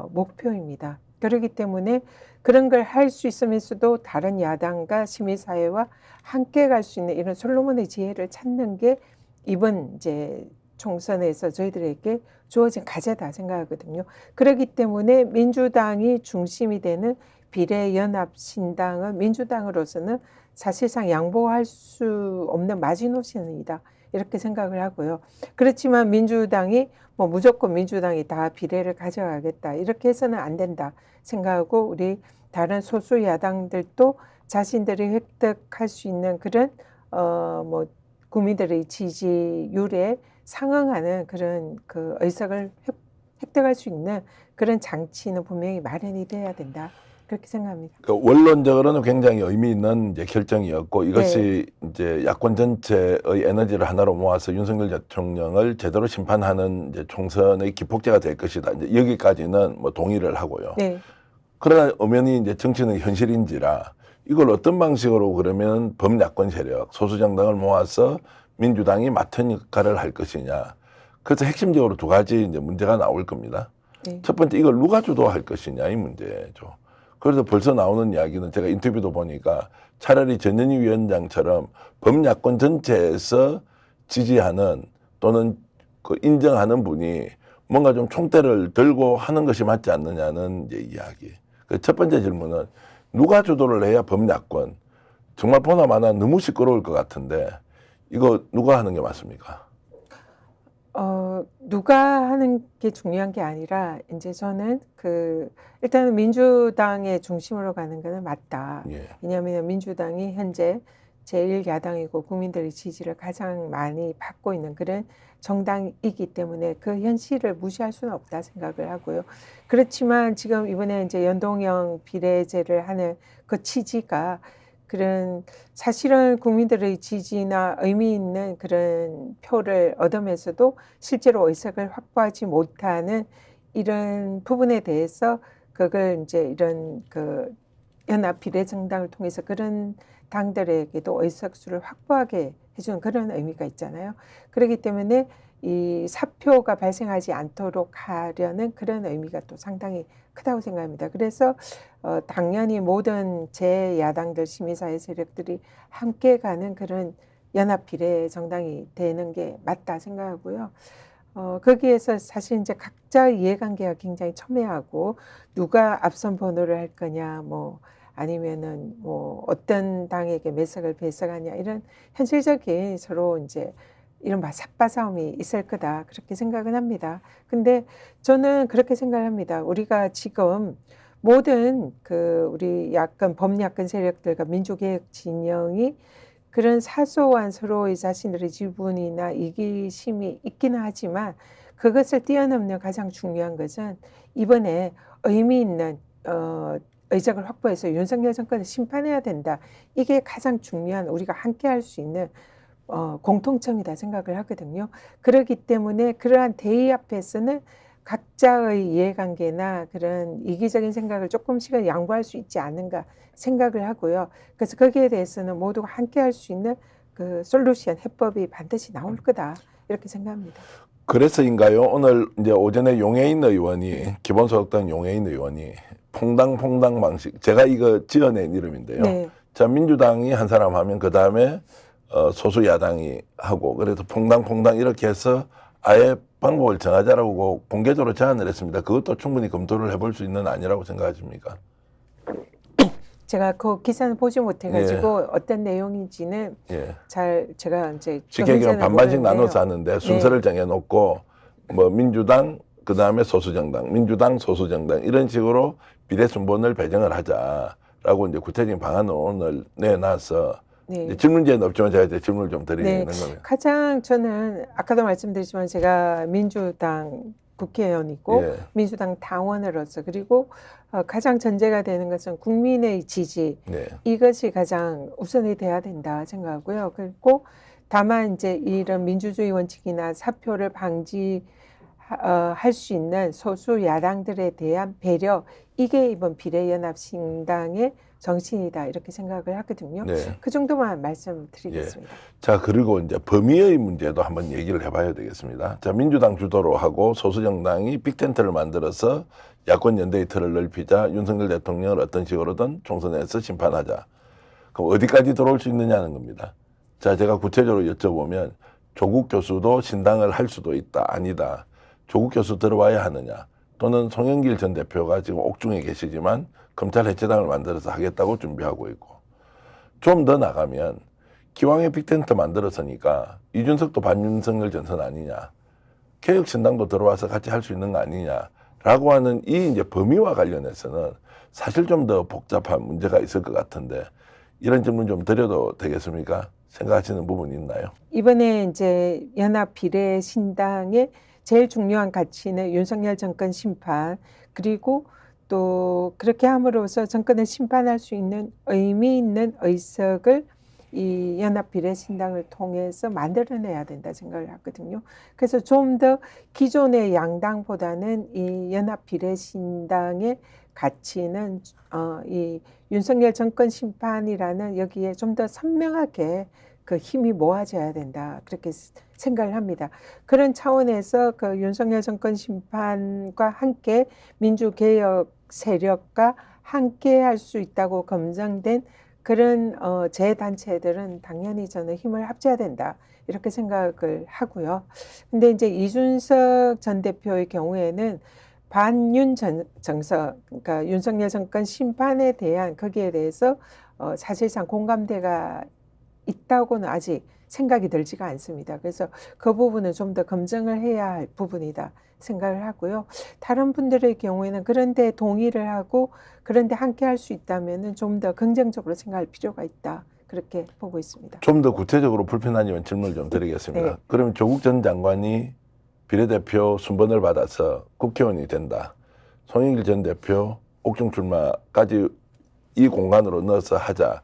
목표입니다. 그렇기 때문에 그런 걸 할 수 있으면서도 다른 야당과 시민사회와 함께 갈 수 있는 이런 솔로몬의 지혜를 찾는 게 이번 이제 총선에서 저희들에게 주어진 과제다 생각하거든요. 그렇기 때문에 민주당이 중심이 되는 비례연합신당은 민주당으로서는 사실상 양보할 수 없는 마지노선이다 이렇게 생각을 하고요. 그렇지만 민주당이 뭐 무조건 민주당이 다 비례를 가져가겠다 이렇게 해서는 안 된다 생각하고 우리 다른 소수 야당들도 자신들이 획득할 수 있는 그런 뭐 국민들의 지지율에 상응하는 그런 그 의석을 획득할 수 있는 그런 장치는 분명히 마련이 돼야 된다. 그렇게 생각합니다. 원론적으로는 굉장히 의미 있는 이제 결정이었고 이것이 이제 야권 전체의 에너지를 하나로 모아서 윤석열 대통령을 제대로 심판하는 이제 총선의 기폭제가 될 것이다. 이제 여기까지는 뭐 동의를 하고요. 네. 그러나 엄연히 이제 정치는 현실인지라 이걸 어떤 방식으로 그러면 범야권 세력, 소수정당을 모아서 민주당이 맡은 역할을 할 것이냐. 그래서 핵심적으로 두 가지 이제 문제가 나올 겁니다. 네. 첫 번째 이걸 누가 주도할 것이냐 이 문제죠. 그래서 벌써 나오는 이야기는 제가 인터뷰도 보니까 차라리 전현희 위원장처럼 범야권 전체에서 지지하는 또는 그 인정하는 분이 뭔가 좀 총대를 들고 하는 것이 맞지 않느냐는 이제 이야기. 그 첫 번째 질문은 누가 주도를 해야 범야권? 정말 보나마나 너무 시끄러울 것 같은데 이거 누가 하는 게 맞습니까? 누가 하는 게 중요한 게 아니라 이제 저는 일단은 민주당의 중심으로 가는 거는 맞다. 예. 왜냐하면 민주당이 현재 제1야당이고 국민들의 지지를 가장 많이 받고 있는 그런 정당이기 때문에 그 현실을 무시할 수는 없다 생각을 하고요. 그렇지만 지금 이번에 이제 연동형 비례제를 하는 그 취지가 그런 사실은 국민들의 지지나 의미 있는 그런 표를 얻으면서도 실제로 의석을 확보하지 못하는 이런 부분에 대해서 그걸 이제 이런 연합 비례정당을 통해서 그런 당들에게도 의석수를 확보하게 해주는 그런 의미가 있잖아요. 그렇기 때문에 이 사표가 발생하지 않도록 하려는 그런 의미가 또 상당히 크다고 생각합니다. 그래서 당연히 모든 제 야당들 시민사회 세력들이 함께 가는 그런 연합 비례 정당이 되는 게 맞다 생각하고요. 거기에서 사실 이제 각자 이해관계가 굉장히 첨예하고 누가 앞선 번호를 할 거냐, 뭐 아니면은 뭐 어떤 당에게 몇 석을 배석하냐 이런 현실적인 서로 이제 이런 삿바 싸움이 있을 거다 그렇게 생각은 합니다. 근데 저는 그렇게 생각을 합니다. 우리가 지금 모든 우리 범야권 세력들과 민주개혁 진영이 그런 사소한 서로의 자신들의 지분이나 이기심이 있기는 하지만 그것을 뛰어넘는 가장 중요한 것은 이번에 의미 있는 의석을 확보해서 윤석열 정권을 심판해야 된다. 이게 가장 중요한 우리가 함께 할 수 있는 공통점이다 생각을 하거든요. 그렇기 때문에 그러한 대의 앞에서는 각자의 이해관계나 그런 이기적인 생각을 조금씩은 양보할 수 있지 않는가 생각을 하고요. 그래서 거기에 대해서는 모두가 함께 할 수 있는 솔루션, 해법이 반드시 나올 거다 이렇게 생각합니다. 그래서인가요? 오늘 이제 오전에 용해인 의원이 기본소득당 용해인 의원이 퐁당 방식 제가 이거 지어낸 이름인데요. 네. 자 민주당이 한 사람 하면 그 다음에 소수 야당이 하고 그래서 퐁당 이렇게 해서 아예 방법을 정하자라고 공개적으로 제안을 했습니다. 그것도 충분히 검토를 해볼 수 있는 아니라고 생각하십니까? 제가 그 기사는 보지 못해가지고 예. 어떤 내용인지는 예. 제가 이제 쉽게 얘기하면 반반씩 모르는데요. 나눠서 하는데 순서를 정해놓고 뭐 민주당 그 다음에 소수정당, 민주당 소수정당 이런 식으로 비례순번을 배정을 하자라고 이제 구체적인 방안을 오늘 내놔서 네. 질문제는 없지만 제가 이제 질문을 좀 드리는 네. 겁니다. 가장 저는 아까도 말씀드렸지만 제가 민주당 국회의원이고 예. 민주당 당원으로서 그리고 가장 전제가 되는 것은 국민의 지지 네. 이것이 가장 우선이 돼야 된다 생각하고요. 그리고 다만 이제 이런 민주주의 원칙이나 사표를 방지할 수 있는 소수 야당들에 대한 배려 이게 이번 비례연합신당의 정신이다 이렇게 생각을 하거든요. 네. 그 정도만 말씀드리겠습니다. 자 그리고 이제 범위의 문제도 한번 얘기를 해봐야 되겠습니다. 자 민주당 주도로 하고 소수정당이 빅텐트를 만들어서 야권 연대의 틀을 넓히자 윤석열 대통령을 어떤 식으로든 총선에서 심판하자. 그럼 어디까지 들어올 수 있느냐는 겁니다. 자 제가 구체적으로 여쭤보면 조국 교수도 신당을 할 수도 있다 아니다. 조국 교수 들어와야 하느냐 또는 송영길 전 대표가 지금 옥중에 계시지만 검찰 해체당을 만들어서 하겠다고 준비하고 있고 좀 더 나가면 기왕에 빅텐트 만들었으니까 이준석도 반윤석열 전선 아니냐 개혁신당도 들어와서 같이 할 수 있는 거 아니냐라고 하는 이 이제 범위와 관련해서는 사실 좀 더 복잡한 문제가 있을 것 같은데 이런 질문 좀 드려도 되겠습니까? 생각하시는 부분이 있나요? 이번에 이제 연합 비례 신당의 제일 중요한 가치는 윤석열 정권 심판 그리고 또 그렇게 함으로써 정권을 심판할 수 있는 의미 있는 의석을 이 연합 비례 신당을 통해서 만들어내야 된다 생각을 하거든요. 그래서 좀 더 기존의 양당보다는 이 연합 비례 신당의 가치는 이 윤석열 정권 심판이라는 여기에 좀 더 선명하게 그 힘이 모아져야 된다 그렇게 생각을 합니다. 그런 차원에서 그 윤석열 정권 심판과 함께 민주개혁 세력과 함께 할 수 있다고 검증된 그런 재단체들은 당연히 저는 힘을 합쳐야 된다 이렇게 생각을 하고요. 근데 이제 이준석 전 대표의 경우에는 반윤 정서, 그러니까 윤석열 정권 심판에 대한 거기에 대해서 사실상 공감대가 있다고는 아직 생각이 들지가 않습니다. 그래서 그 부분은 좀 더 검증을 해야 할 부분이다 생각을 하고요. 다른 분들의 경우에는 그런데 동의를 하고 그런데 함께 할 수 있다면은 좀 더 긍정적으로 생각할 필요가 있다. 그렇게 보고 있습니다. 좀 더 구체적으로 불편하지만 질문을 좀 드리겠습니다. 네. 그러면 조국 전 장관이 비례대표 순번을 받아서 국회의원이 된다. 송영길 전 대표 옥중 출마까지 이 공간으로 넣어서 하자.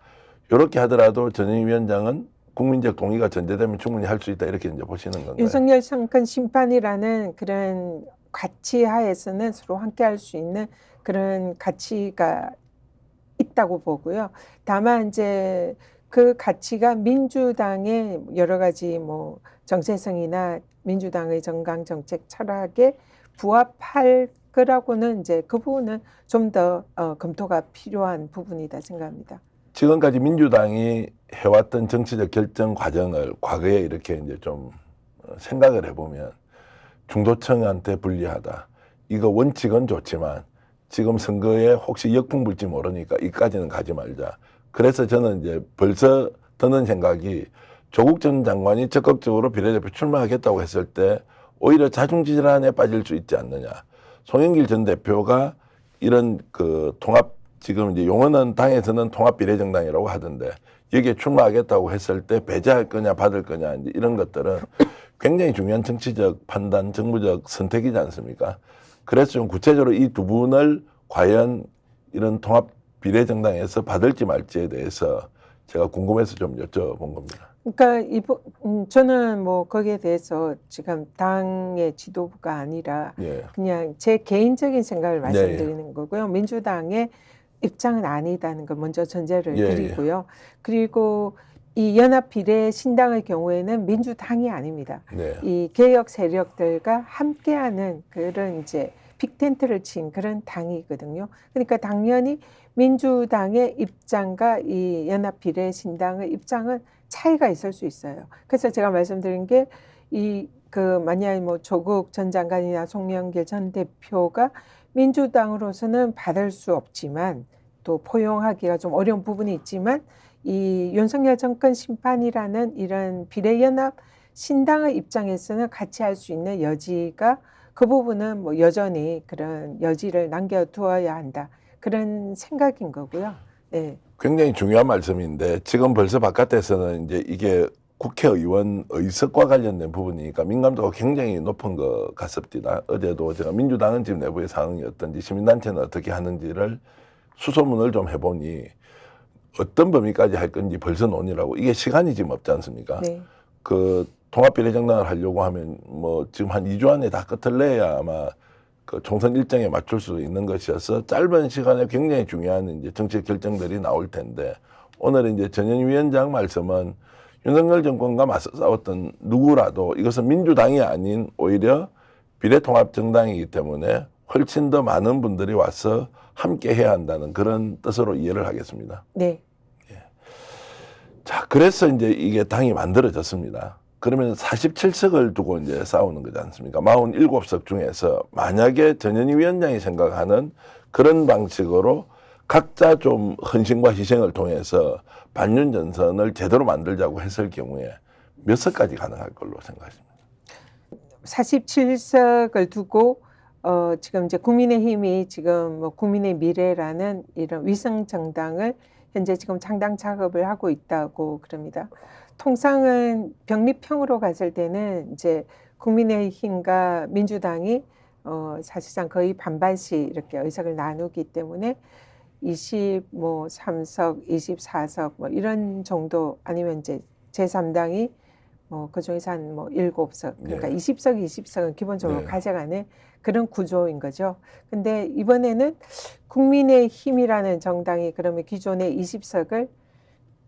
이렇게 하더라도 전현희 위원장은 국민적 동의가 전제되면 충분히 할 수 있다 이렇게 이제 보시는 건가요? 윤석열 정권 심판이라는 그런 가치 하에서는 서로 함께 할 수 있는 그런 가치가 있다고 보고요. 다만 이제 그 가치가 민주당의 여러 가지 뭐 정체성이나 민주당의 정강 정책 철학에 부합할 거라고는 이제 그 부분은 좀 더 검토가 필요한 부분이다 생각합니다. 지금까지 민주당이 해왔던 정치적 결정 과정을 과거에 이렇게 이제 좀 생각을 해보면 중도층한테 불리하다. 이거 원칙은 좋지만 지금 선거에 혹시 역풍 불지 모르니까 이까지는 가지 말자. 그래서 저는 이제 벌써 드는 생각이 조국 전 장관이 적극적으로 비례대표 출마하겠다고 했을 때 오히려 자중질환에 빠질 수 있지 않느냐. 송영길 전 대표가 이런 그 통합 지금 이제 용어는 당에서는 통합비례정당이라고 하던데 여기에 출마하겠다고 했을 때 배제할 거냐 받을 거냐 이제 이런 것들은 굉장히 중요한 정치적 판단, 정무적 선택이지 않습니까? 그래서 좀 구체적으로 이 두 분을 과연 이런 통합비례정당에서 받을지 말지에 대해서 제가 궁금해서 좀 여쭤본 겁니다. 그러니까 저는 뭐 거기에 대해서 지금 당의 지도부가 아니라 예. 그냥 제 개인적인 생각을 네. 말씀드리는 거고요. 민주당의 입장은 아니다는 걸 먼저 전제를 예, 드리고요. 그리고 이 연합 비례 신당의 경우에는 민주당이 아닙니다. 네. 이 개혁 세력들과 함께하는 그런 이제 빅텐트를 친 그런 당이거든요. 그러니까 당연히 민주당의 입장과 이 연합 비례 신당의 입장은 차이가 있을 수 있어요. 그래서 제가 말씀드린 게 만약에 뭐 조국 전 장관이나 송영길 전 대표가 민주당으로서는 받을 수 없지만 또 포용하기가 좀 어려운 부분이 있지만 이 윤석열 정권 심판이라는 이런 비례연합 신당의 입장에서는 같이 할 수 있는 여지가 그 부분은 뭐 여전히 그런 여지를 남겨두어야 한다. 그런 생각인 거고요. 네. 굉장히 중요한 말씀인데 지금 벌써 바깥에서는 이제 이게 국회의원 의석과 관련된 부분이니까 민감도가 굉장히 높은 것 같습니다. 어제도 제가 민주당은 지금 내부의 상황이 어떤지 시민단체는 어떻게 하는지를 수소문을 좀 해보니 어떤 범위까지 할 건지 벌써 논의라고 이게 시간이 지금 없지 않습니까? 네. 그 통합비례정당을 하려고 하면 뭐 지금 한 2주 안에 다 끝을 내야 아마 그 총선 일정에 맞출 수 있는 것이어서 짧은 시간에 굉장히 중요한 이제 정책 결정들이 나올 텐데 오늘 이제 전현희 위원장 말씀은 윤석열 정권과 맞서 싸웠던 누구라도 이것은 민주당이 아닌 오히려 비례통합정당이기 때문에 훨씬 더 많은 분들이 와서 함께 해야 한다는 그런 뜻으로 이해를 하겠습니다. 네. 자, 그래서 이제 이게 당이 만들어졌습니다. 그러면 47석을 두고 이제 싸우는 거지 않습니까? 47석 중에서 만약에 전현희 위원장이 생각하는 그런 방식으로 각자 좀 헌신과 희생을 통해서 반윤 전선을 제대로 만들자고 했을 경우에 몇 석까지 가능할 걸로 생각하십니까? 47석을 두고 지금 이제 국민의힘이 지금 뭐 국민의 미래라는 이런 위성 정당을 현재 지금 창당 작업을 하고 있다고 그럽니다. 통상은 병립형으로 갔을 때는 이제 국민의힘과 민주당이 사실상 거의 반반씩 이렇게 의석을 나누기 때문에 23석, 24석 뭐 이런 정도 아니면 이제 제3당이 그 중에서 한 7석 그러니까 네. 20석, 20석은 기본적으로 네. 가져가는 그런 구조인 거죠. 근데 이번에는 국민의힘이라는 정당이 그러면 기존의 20석을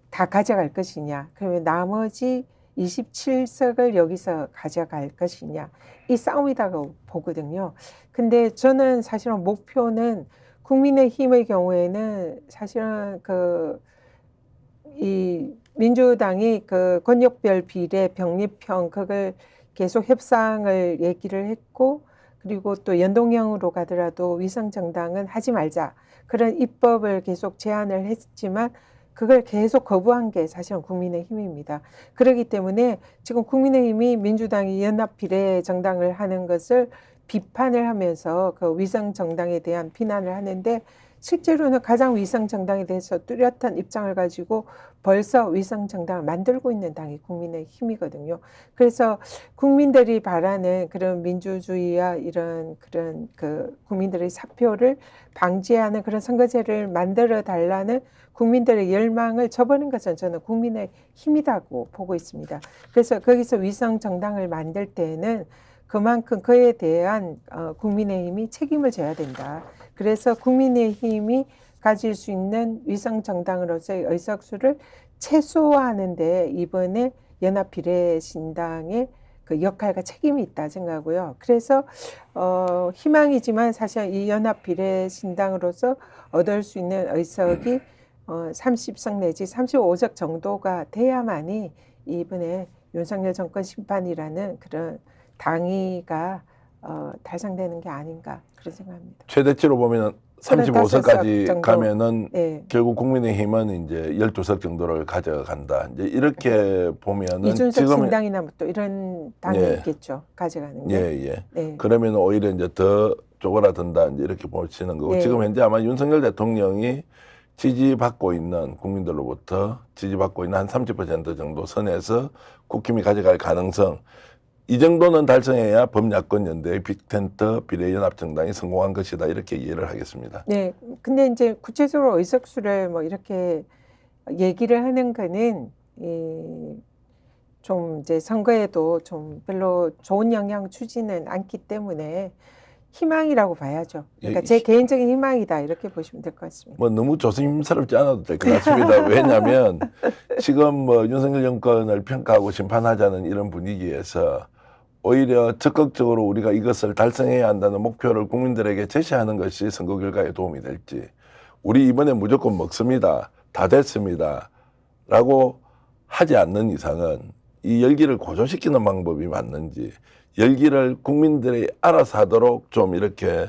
다 가져갈 것이냐, 그러면 나머지 27석을 여기서 가져갈 것이냐, 이 싸움이라고 보거든요. 근데 저는 사실은 목표는 국민의힘의 경우에는 사실은 이 민주당이 그 권역별 비례 병립형 그걸 계속 협상을 얘기를 했고 그리고 또 연동형으로 가더라도 위성정당은 하지 말자. 그런 입법을 계속 제안을 했지만 그걸 계속 거부한 게 사실은 국민의힘입니다. 그렇기 때문에 지금 국민의힘이 민주당이 연합비례정당을 하는 것을 비판을 하면서 그 위성정당에 대한 비난을 하는데 실제로는 가장 위성정당에 대해서 뚜렷한 입장을 가지고 벌써 위성정당을 만들고 있는 당이 국민의힘이거든요. 그래서 국민들이 바라는 그런 민주주의와 이런 그런 그 국민들의 사표를 방지하는 그런 선거제를 만들어 달라는 국민들의 열망을 저버린 것은 저는 국민의힘이라고 보고 있습니다. 그래서 거기서 위성정당을 만들 때에는 그만큼 그에 대한 국민의힘이 책임을 져야 된다. 그래서 국민의힘이 가질 수 있는 위성정당으로서의 의석수를 최소화하는 데 이번에 연합비례신당의 그 역할과 책임이 있다 생각하고요. 그래서 희망이지만 사실 이 연합비례신당으로서 얻을 수 있는 의석이 30석 내지 35석 정도가 돼야만이 이번에 윤석열 정권 심판이라는 그런 당위가 달성되는 게 아닌가 그런 생각합니다. 최대치로 보면 35석까지 정도. 가면은 네. 결국 국민의힘은 이제 12석 정도를 가져간다. 이제 이렇게 보면은 이준석 지금은 신당이나 또 이런 당이 예. 있겠죠. 가져가는 게. 예. 네. 그러면 오히려 이제 더 쪼그라든다 이제 이렇게 보시는 거고 예. 지금 현재 아마 윤석열 대통령이 지지받고 있는 국민들로부터 지지받고 있는 한 30% 정도 선에서 국힘이 가져갈 가능성 이 정도는 달성해야 범야권 연대의 빅텐트 비례연합정당이 성공한 것이다 이렇게 이해를 하겠습니다. 네. 근데 이제 구체적으로 의석수를 뭐 이렇게 얘기를 하는 거는 좀 이제 선거에도 좀 별로 좋은 영향 주지는 않기 때문에 희망이라고 봐야죠. 그러니까 예, 제 개인적인 희망이다 이렇게 보시면 될 것 같습니다. 뭐 너무 조심스럽지 않아도 될 것 같습니다. 왜냐하면 지금 뭐 윤석열 정권을 평가하고 심판하자는 이런 분위기에서 오히려 적극적으로 우리가 이것을 달성해야 한다는 목표를 국민들에게 제시하는 것이 선거 결과에 도움이 될지 우리 이번에 무조건 먹습니다. 다 됐습니다. 라고 하지 않는 이상은 이 열기를 고조시키는 방법이 맞는지 열기를 국민들이 알아서 하도록 좀 이렇게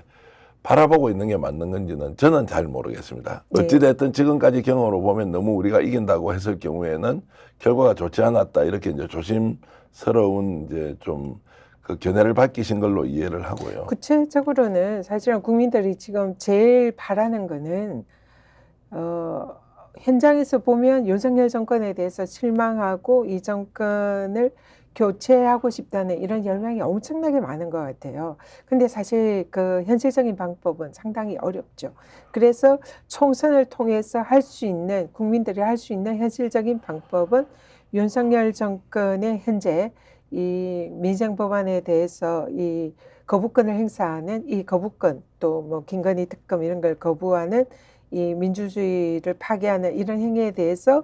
바라보고 있는 게 맞는 건지는 저는 잘 모르겠습니다. 네. 어찌됐든 지금까지 경험으로 보면 너무 우리가 이긴다고 했을 경우에는 결과가 좋지 않았다. 이렇게 이제 조심스러운 이제 좀 그 견해를 밝히신 걸로 이해를 하고요. 구체적으로는 사실은 국민들이 지금 제일 바라는 거는 현장에서 보면 윤석열 정권에 대해서 실망하고 이 정권을 교체하고 싶다는 이런 열망이 엄청나게 많은 것 같아요. 근데 사실 그 현실적인 방법은 상당히 어렵죠. 그래서 총선을 통해서 할 수 있는 국민들이 할 수 있는 현실적인 방법은 윤석열 정권의 현재 이 민생 법안에 대해서 이 거부권을 행사하는 이 거부권 또 뭐 김건희 특검 이런 걸 거부하는 이 민주주의를 파괴하는 이런 행위에 대해서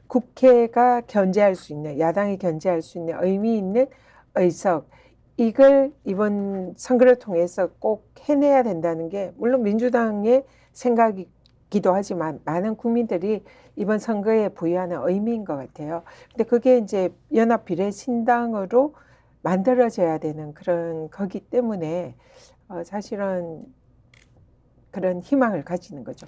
국회가 견제할 수 있는 야당이 견제할 수 있는 의미 있는 의석 이걸 이번 선거를 통해서 꼭 해내야 된다는 게 물론 민주당의 생각이기도 하지만 많은 국민들이 이번 선거에 부여하는 의미인 것 같아요. 근데 그게 이제 연합 비례신당으로 만들어져야 되는 그런 거기 때문에 사실은 그런 희망을 가지는 거죠.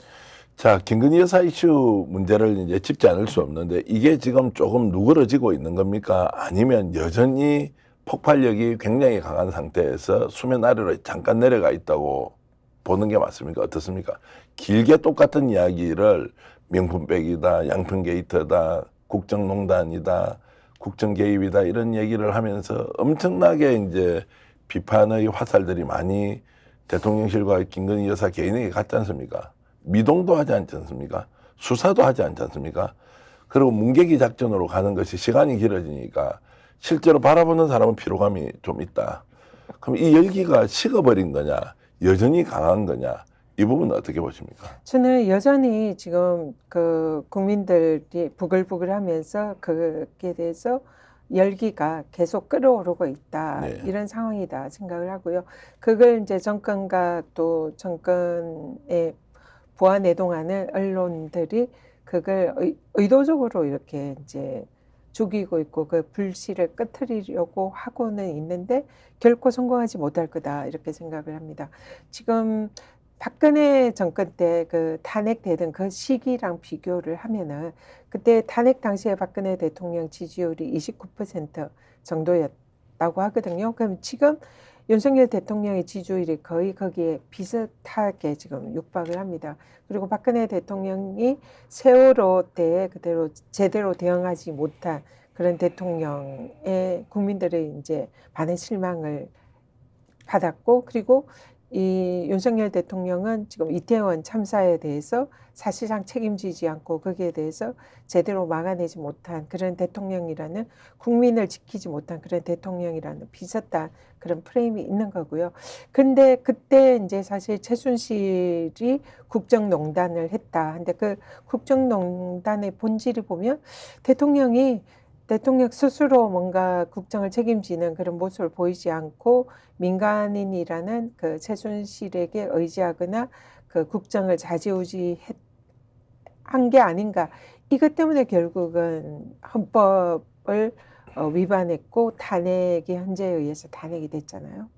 자, 김건희 여사 이슈 문제를 이제 짚지 않을 수 없는데 이게 지금 조금 누그러지고 있는 겁니까? 아니면 여전히 폭발력이 굉장히 강한 상태에서 수면 아래로 잠깐 내려가 있다고 보는 게 맞습니까? 어떻습니까? 길게 똑같은 이야기를 명품 백이다, 양평 게이트다, 국정농단이다, 국정 개입이다 이런 얘기를 하면서 엄청나게 이제 비판의 화살들이 많이 대통령실과 김건희 여사 개인에게 갔지 않습니까? 미동도 하지 않지 않습니까? 수사도 하지 않지 않습니까? 그리고 문개기 작전으로 가는 것이 시간이 길어지니까 실제로 바라보는 사람은 피로감이 좀 있다. 그럼 이 열기가 식어버린 거냐? 여전히 강한 거냐? 이 부분은 어떻게 보십니까? 저는 여전히 지금 그 국민들이 부글부글하면서 그에 대해서 열기가 계속 끌어오르고 있다. 네. 이런 상황이다 생각을 하고요. 그걸 이제 정권과 또 정권에 보완내동하는 언론들이 그걸 의도적으로 이렇게 이제 죽이고 있고 그 불씨를 끄트리려고 하고는 있는데 결코 성공하지 못할 거다 이렇게 생각을 합니다. 지금 박근혜 정권 때 그 탄핵되던 그 시기랑 비교를 하면은 그때 탄핵 당시에 박근혜 대통령 지지율이 29% 정도였다고 하거든요. 그럼 지금 윤석열 대통령의 지지율이 거의 거기에 비슷하게 지금 육박을 합니다. 그리고 박근혜 대통령이 세월호 때에 그대로 제대로 대응하지 못한 그런 대통령의 국민들의 이제 많은 실망을 받았고, 그리고 이 윤석열 대통령은 지금 이태원 참사에 대해서 사실상 책임지지 않고 거기에 대해서 제대로 막아내지 못한 그런 대통령이라는, 국민을 지키지 못한 그런 대통령이라는 비슷한 그런 프레임이 있는 거고요. 근데 그때 이제 사실 최순실이 국정농단을 했다. 근데 그 국정농단의 본질을 보면 대통령 스스로 뭔가 국정을 책임지는 그런 모습을 보이지 않고 민간인이라는 그 최순실에게 의지하거나 그 국정을 좌지우지한 게 아닌가. 이것 때문에 결국은 헌법을 위반했고 탄핵이 헌재에 의해서 탄핵이 됐잖아요.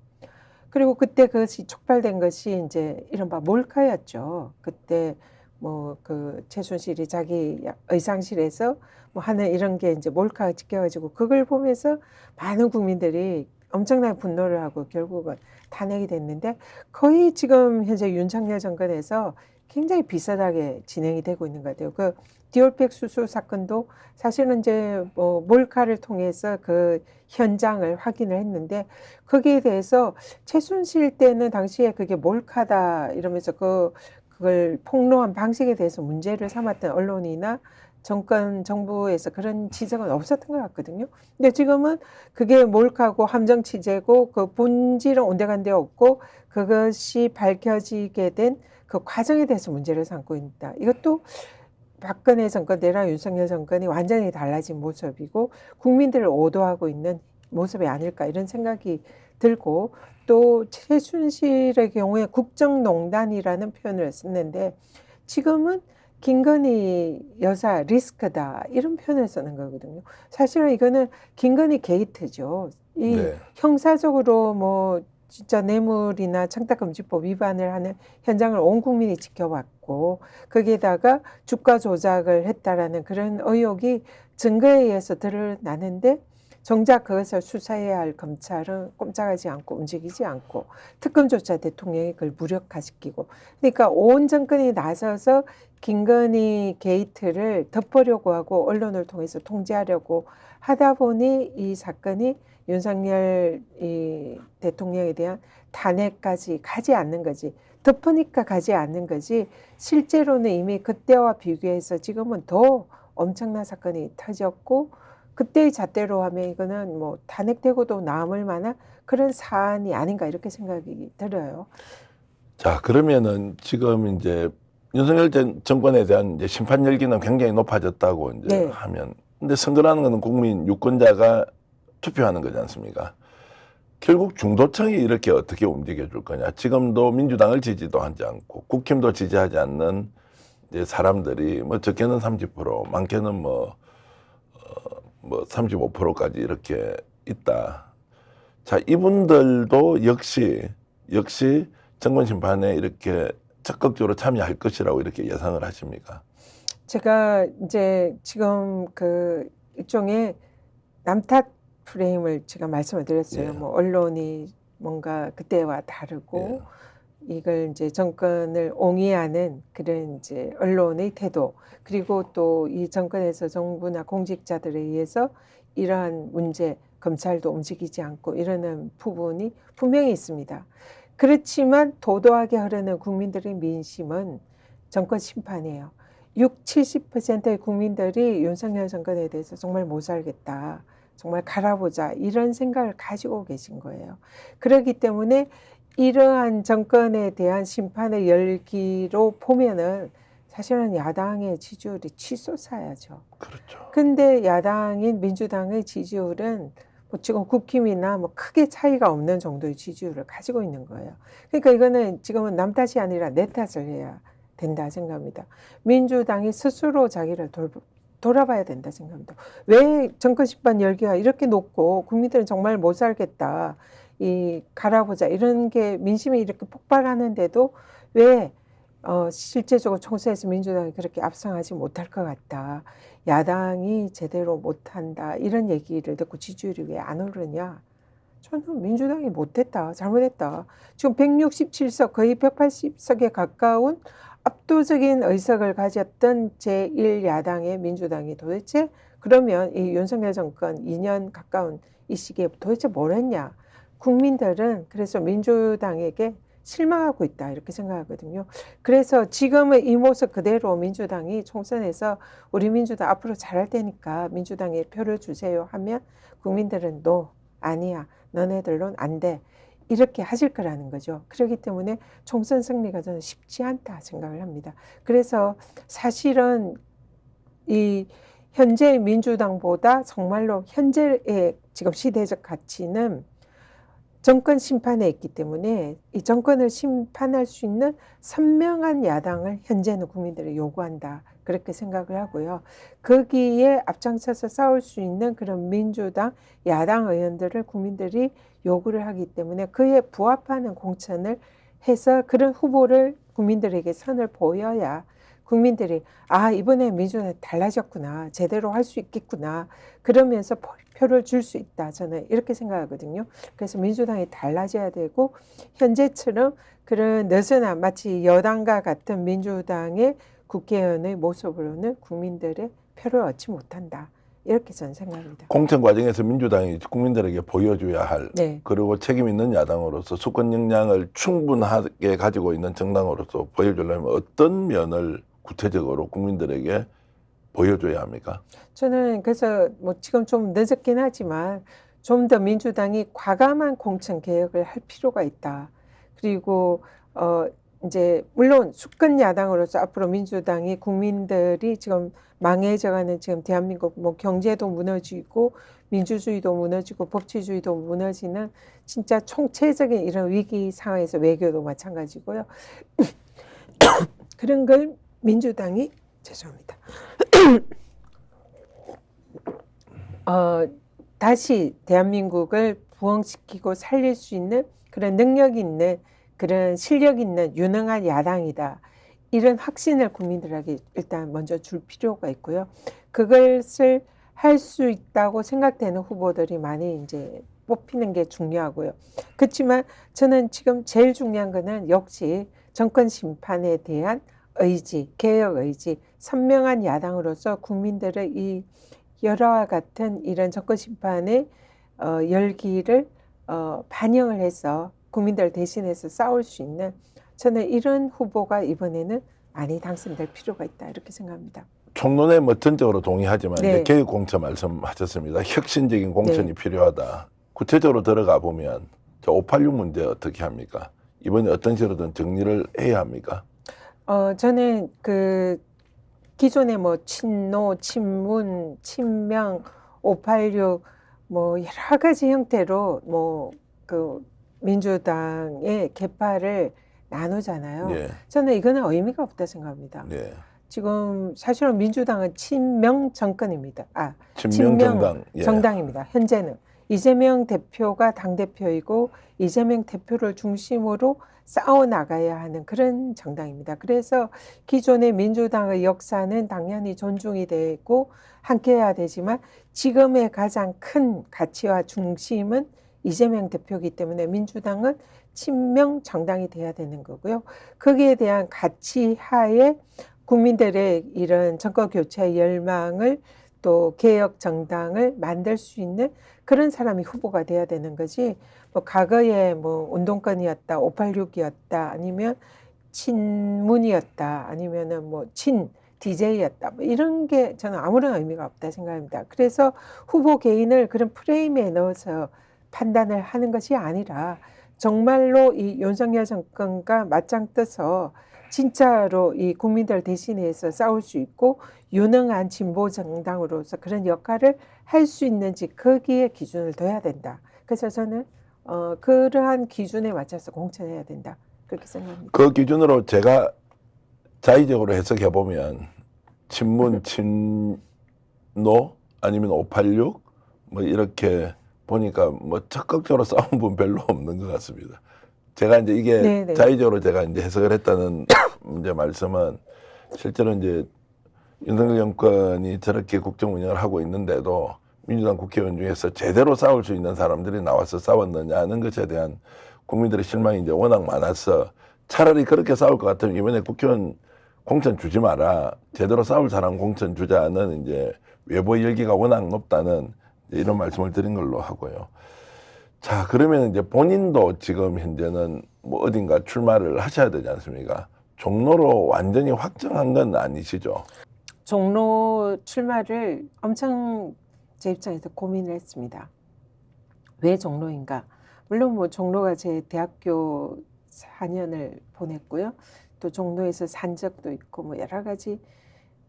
그리고 그때 그것이 촉발된 것이 이제 이른바 몰카였죠. 그때 뭐 그 최순실이 자기 의상실에서 뭐 하는 이런 게 이제 몰카가 찍혀가지고 그걸 보면서 많은 국민들이 엄청나게 분노를 하고 결국은 탄핵이 됐는데, 거의 지금 현재 윤석열 정권에서 굉장히 비슷하게 진행이 되고 있는 것 같아요. 그 디올백 수수 사건도 사실은 이제 뭐 몰카를 통해서 그 현장을 확인을 했는데 거기에 대해서 최순실 때는 당시에 그게 몰카다 이러면서 그걸 폭로한 방식에 대해서 문제를 삼았던 언론이나 정부에서 그런 지적은 없었던 것 같거든요. 근데 지금은 그게 몰카고 함정 취재고 그 본질은 온데간데 없고 그것이 밝혀지게 된 그 과정에 대해서 문제를 삼고 있다. 이것도 박근혜 정권 때랑 윤석열 정권이 완전히 달라진 모습이고 국민들을 오도하고 있는 모습이 아닐까 이런 생각이 들고, 또 최순실의 경우에 국정농단이라는 표현을 썼는데 지금은 김건희 여사 리스크다 이런 표현을 쓰는 거거든요. 사실은 이거는 김건희 게이트죠. 이 네. 형사적으로 뭐 진짜 뇌물이나 청탁금지법 위반을 하는 현장을 온 국민이 지켜봤고 거기에다가 주가 조작을 했다라는 그런 의혹이 증거에 의해서 드러나는데 정작 그것을 수사해야 할 검찰은 꼼짝하지 않고 움직이지 않고 특검조차 대통령이 그걸 무력화시키고, 그러니까 온 정권이 나서서 김건희 게이트를 덮으려고 하고 언론을 통해서 통제하려고 하다 보니 이 사건이 윤석열 이 대통령에 대한 탄핵까지 가지 않는 거지. 덮으니까 가지 않는 거지. 실제로는 이미 그때와 비교해서 지금은 더 엄청난 사건이 터졌고 그때의 잣대로 하면 이거는 뭐 탄핵되고도 남을 만한 그런 사안이 아닌가 이렇게 생각이 들어요. 자, 그러면은 지금 이제 윤석열 정권에 대한 이제 심판 열기는 굉장히 높아졌다고 이제 네. 하면, 근데 선거라는 거는 국민 유권자가 투표하는 거지 않습니까? 결국 중도층이 이렇게 어떻게 움직여 줄 거냐. 지금도 민주당을 지지도 하지 않고 국힘도 지지하지 않는 이제 사람들이 뭐 적게는 30%, 많게는 뭐 35%까지 이렇게 있다. 자, 이분들도 역시 정권 심판에 이렇게 적극적으로 참여할 것이라고 이렇게 예상을 하십니까? 제가 이제 지금 그 일종의 남탓 프레임을 제가 말씀을 드렸어요. 예. 뭐 언론이 뭔가 그때와 다르고 이걸 이제 정권을 옹이하는 그런 이제 언론의 태도, 그리고 또 이 정권에서 정부나 공직자들에 의해서 이러한 문제 검찰도 움직이지 않고 이러는 부분이 분명히 있습니다. 그렇지만 도도하게 흐르는 국민들의 민심은 정권 심판이에요. 70%의 국민들이 윤석열 정권에 대해서 정말 못 살겠다, 정말 갈아보자 이런 생각을 가지고 계신 거예요. 그렇기 때문에 이러한 정권에 대한 심판의 열기로 보면은 사실은 야당의 지지율이 치솟아야죠. 그렇죠. 근데 야당인 민주당의 지지율은 뭐 지금 국힘이나 뭐 크게 차이가 없는 정도의 지지율을 가지고 있는 거예요. 그러니까 이거는 지금은 남 탓이 아니라 내 탓을 해야 된다 생각합니다. 민주당이 스스로 자기를 돌아봐야 된다 생각합니다. 왜 정권심판 열기가 이렇게 높고 국민들은 정말 못 살겠다, 이 갈아보자 이런 게 민심이 이렇게 폭발하는데도 왜 실제적으로 총선에서 민주당이 그렇게 압승하지 못할 것 같다, 야당이 제대로 못한다 이런 얘기를 듣고 지지율이 왜 안 오르냐? 저는 민주당이 못했다, 잘못했다. 지금 167석, 거의 180석에 가까운 압도적인 의석을 가졌던 제1야당의 민주당이 도대체 그러면 이 윤석열 정권 2년 가까운 이 시기에 도대체 뭘 했냐? 국민들은 그래서 민주당에게 실망하고 있다 이렇게 생각하거든요. 그래서 지금의 이 모습 그대로 민주당이 총선에서 우리 민주당 앞으로 잘할 테니까 민주당에 표를 주세요 하면 국민들은 너 아니야, 너네들론 안 돼, 이렇게 하실 거라는 거죠. 그렇기 때문에 총선 승리가 저는 쉽지 않다 생각을 합니다. 그래서 사실은 이 현재 민주당보다 정말로 현재의 지금 시대적 가치는 정권 심판에 있기 때문에 이 정권을 심판할 수 있는 선명한 야당을 현재는 국민들이 요구한다 그렇게 생각을 하고요. 거기에 앞장서서 싸울 수 있는 그런 민주당 야당 의원들을 국민들이 요구를 하기 때문에 그에 부합하는 공천을 해서 그런 후보를 국민들에게 선을 보여야 국민들이 아, 이번에 민주당이 달라졌구나, 제대로 할 수 있겠구나, 그러면서 표를 줄 수 있다, 저는 이렇게 생각하거든요. 그래서 민주당이 달라져야 되고 현재처럼 그런 느슨한 마치 여당과 같은 민주당의 국회의원의 모습으로는 국민들의 표를 얻지 못한다, 이렇게 저는 생각합니다. 공천 과정에서 민주당이 국민들에게 보여줘야 할 네. 그리고 책임 있는 야당으로서 수권 역량을 충분하게 가지고 있는 정당으로서 보여주려면 어떤 면을 구체적으로 국민들에게 보여줘야 합니까? 저는 그래서 뭐 지금 좀 늦었긴 하지만 좀 더 민주당이 과감한 공천 개혁을 할 필요가 있다. 그리고 이제 물론 수권 야당으로서 앞으로 민주당이 국민들이 지금 망해져가는 지금 대한민국 뭐 경제도 무너지고 민주주의도 무너지고 법치주의도 무너지는 진짜 총체적인 이런 위기 상황에서 외교도 마찬가지고요. 그런 걸 민주당이 죄송합니다. 다시 대한민국을 부흥시키고 살릴 수 있는 그런 능력 있는 그런 실력 있는 유능한 야당이다, 이런 확신을 국민들에게 일단 먼저 줄 필요가 있고요. 그것을 할 수 있다고 생각되는 후보들이 많이 이제 뽑히는 게 중요하고요. 그렇지만 저는 지금 제일 중요한 거는 역시 정권 심판에 대한 의지, 개혁 의지, 선명한 야당으로서 국민들의 이 열화와 같은 이런 정권 심판의 열기를 반영을 해서 국민들 대신해서 싸울 수 있는, 저는 이런 후보가 이번에는 많이 당선될 필요가 있다 이렇게 생각합니다. 총론에 뭐 전적으로 동의하지만 네. 이제 개혁 공천 말씀하셨습니다. 혁신적인 공천이 네. 필요하다. 구체적으로 들어가 보면 저 586 문제 어떻게 합니까? 이번에 어떤 식으로든 정리를 해야 합니까? 저는 그 기존에 뭐 친노, 친문, 친명, 586 뭐 여러 가지 형태로 뭐 그 민주당의 계파를 나누잖아요. 예, 저는 이거는 의미가 없다 생각합니다. 예. 지금 사실은 민주당은 친명 정권입니다. 친명 정당. 예. 정당입니다. 현재는 이재명 대표가 당대표이고 이재명 대표를 중심으로 싸워 나가야 하는 그런 정당입니다. 그래서 기존의 민주당의 역사는 당연히 존중이 되고 함께해야 되지만 지금의 가장 큰 가치와 중심은 이재명 대표이기 때문에 민주당은 친명 정당이 돼야 되는 거고요. 거기에 대한 가치 하에 국민들의 이런 정권 교체 열망을 또 개혁 정당을 만들 수 있는 그런 사람이 후보가 돼야 되는 거지. 뭐 과거에 뭐 운동권이었다, 586이었다, 아니면 친문이었다, 아니면은 뭐 친 DJ였다, 뭐 이런 게 저는 아무런 의미가 없다 생각합니다. 그래서 후보 개인을 그런 프레임에 넣어서 판단을 하는 것이 아니라 정말로 이 윤석열 정권과 맞짱 떠서 진짜로 이 국민들 대신해서 싸울 수 있고 유능한 진보 정당으로서 그런 역할을 할 수 있는지 거기에 기준을 둬야 된다. 그래서 저는 그러한 기준에 맞춰서 공천해야 된다 그렇게 생각합니다. 그 기준으로 제가 자의적으로 해석해 보면 친문, 노 아니면 586 뭐 이렇게 보니까 뭐 적극적으로 싸운 분 별로 없는 것 같습니다. 제가 이제 이게 네네. 자의적으로 제가 이제 해석을 했다는 이제 말씀은 실제로 이제 윤석열 정권이 저렇게 국정 운영을 하고 있는데도 민주당 국회의원 중에서 제대로 싸울 수 있는 사람들이 나와서 싸웠느냐는 것에 대한 국민들의 실망이 이제 워낙 많아서 차라리 그렇게 싸울 것 같으면 이번에 국회의원 공천 주지 마라. 제대로 싸울 사람 공천 주자는 이제 외부 열기가 워낙 높다는 이런 말씀을 드린 걸로 하고요. 자, 그러면 이제 본인도 지금 현재는 뭐 어딘가 출마를 하셔야 되지 않습니까? 종로로 완전히 확정한 건 아니시죠? 종로 출마를 엄청 제 입장에서 고민을 했습니다. 왜 종로인가? 물론 뭐 종로가 제 대학교 4년을 보냈고요. 또 종로에서 산 적도 있고 뭐 여러 가지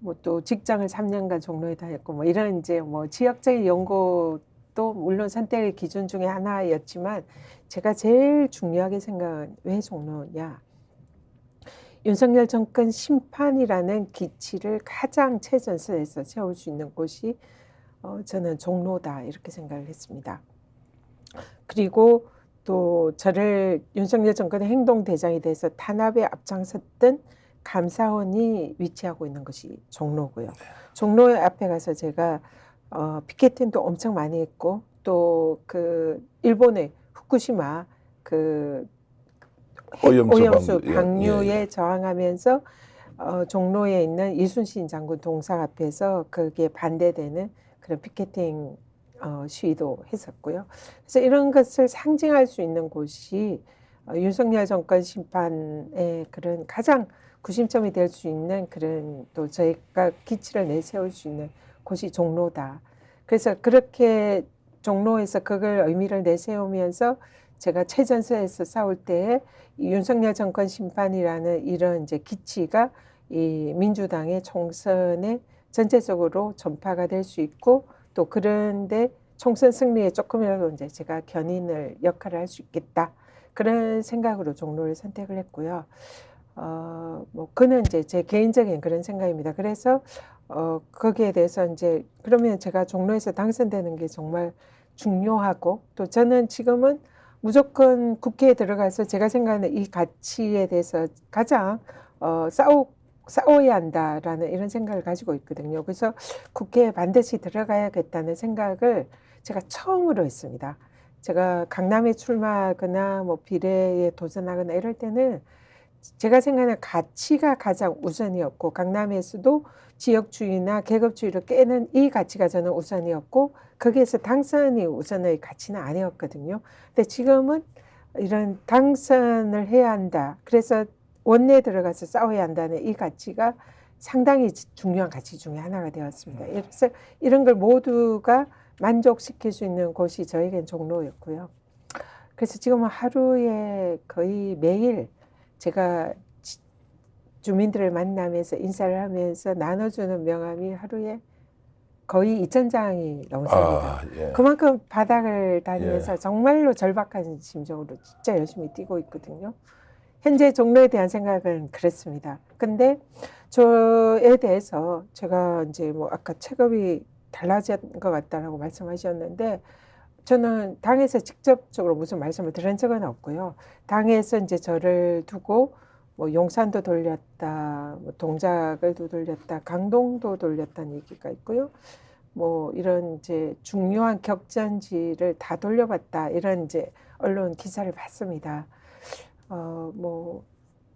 뭐 또 직장을 3년간 종로에 다녔고 뭐 이런 이제 뭐 지역적인 연고도 물론 선택의 기준 중에 하나였지만 제가 제일 중요하게 생각한 왜 종로냐? 윤석열 정권 심판이라는 기치를 가장 최전선에서 세울 수 있는 곳이 저는 종로다 이렇게 생각을 했습니다. 그리고 또 저를 윤석열 정권의 행동대장이 돼서 탄압에 앞장섰던 감사원이 위치하고 있는 것이 종로고요. 종로 앞에 가서 제가 피켓팅도 엄청 많이 했고 또 그 일본의 후쿠시마 그 오염수 방류에 저항하면서 종로에 있는 이순신 장군 동상 앞에서 그게 반대되는 그런 피켓팅 시위도 했었고요. 그래서 이런 것을 상징할 수 있는 곳이 윤석열 정권 심판의 그런 가장 구심점이 될 수 있는 그런 또 저희가 기치를 내세울 수 있는 곳이 종로다. 그래서 그렇게 종로에서 그걸 의미를 내세우면서 제가 최전선에서 싸울 때에 윤석열 정권 심판이라는 이런 이제 기치가 이 민주당의 총선에 전체적으로 전파가 될 수 있고 또 그런데 총선 승리에 조금이라도 이제 제가 견인을 역할을 할 수 있겠다 그런 생각으로 종로를 선택을 했고요. 뭐 그는 이제 제 개인적인 그런 생각입니다. 그래서 거기에 대해서 이제 그러면 제가 종로에서 당선되는 게 정말 중요하고 또 저는 지금은 무조건 국회에 들어가서 제가 생각하는 이 가치에 대해서 가장 싸워야 한다라는 이런 생각을 가지고 있거든요. 그래서 국회에 반드시 들어가야겠다는 생각을 제가 처음으로 했습니다. 제가 강남에 출마하거나 뭐 비례에 도전하거나 이럴 때는 제가 생각하는 가치가 가장 우선이었고 강남에서도 지역주의나 계급주의를 깨는 이 가치가 저는 우선이었고 거기에서 당선이 우선의 가치는 아니었거든요. 근데 지금은 이런 당선을 해야 한다. 그래서 원내에 들어가서 싸워야 한다는 이 가치가 상당히 중요한 가치 중에 하나가 되었습니다. 그래서 이런 걸 모두가 만족시킬 수 있는 곳이 저에겐 종로였고요. 그래서 지금은 하루에 거의 매일 제가 주민들을 만나면서 인사를 하면서 나눠주는 명함이 하루에 거의 2,000장이 넘습니다. 예. 그만큼 바닥을 다니면서 정말로 절박한 심정으로 진짜 열심히 뛰고 있거든요. 현재 종로에 대한 생각은 그렇습니다. 근데 저에 대해서 제가 이제 뭐 아까 체급이 달라진 것 같다라고 말씀하셨는데 저는 당에서 직접적으로 무슨 말씀을 드린 적은 없고요. 당에서 이제 저를 두고 뭐 용산도 돌렸다, 뭐 동작을도 돌렸다, 강동도 돌렸다는 얘기가 있고요. 뭐 이런 이제 중요한 격전지를 다 돌려봤다 이런 이제 언론 기사를 봤습니다. 뭐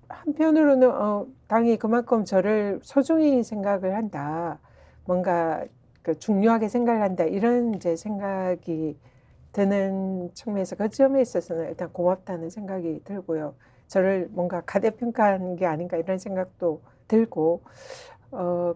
한편으로는 당이 그만큼 저를 소중히 생각을 한다, 뭔가 그 중요하게 생각을 한다 이런 이제 생각이 드는 측면에서 그 점에 있어서는 일단 고맙다는 생각이 들고요. 저를 뭔가 가대평가하는 게 아닌가 이런 생각도 들고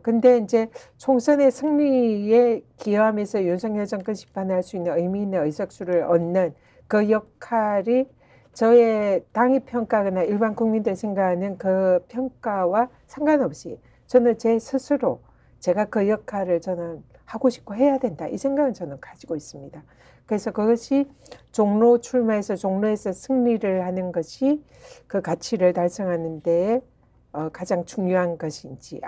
근데 이제 총선의 승리에 기여하면서 윤석열 정권 심판할 수 있는 의미 있는 의석수를 얻는 그 역할이 저의 당이 평가하거나 일반 국민들이 생각하는 그 평가와 상관없이 저는 제 스스로 제가 그 역할을 저는 하고 싶고 해야 된다 이 생각은 저는 가지고 있습니다. 그래서 그것이 종로 출마해서 종로에서 승리를 하는 것이 그 가치를 달성하는 데에 가장 중요한 것인지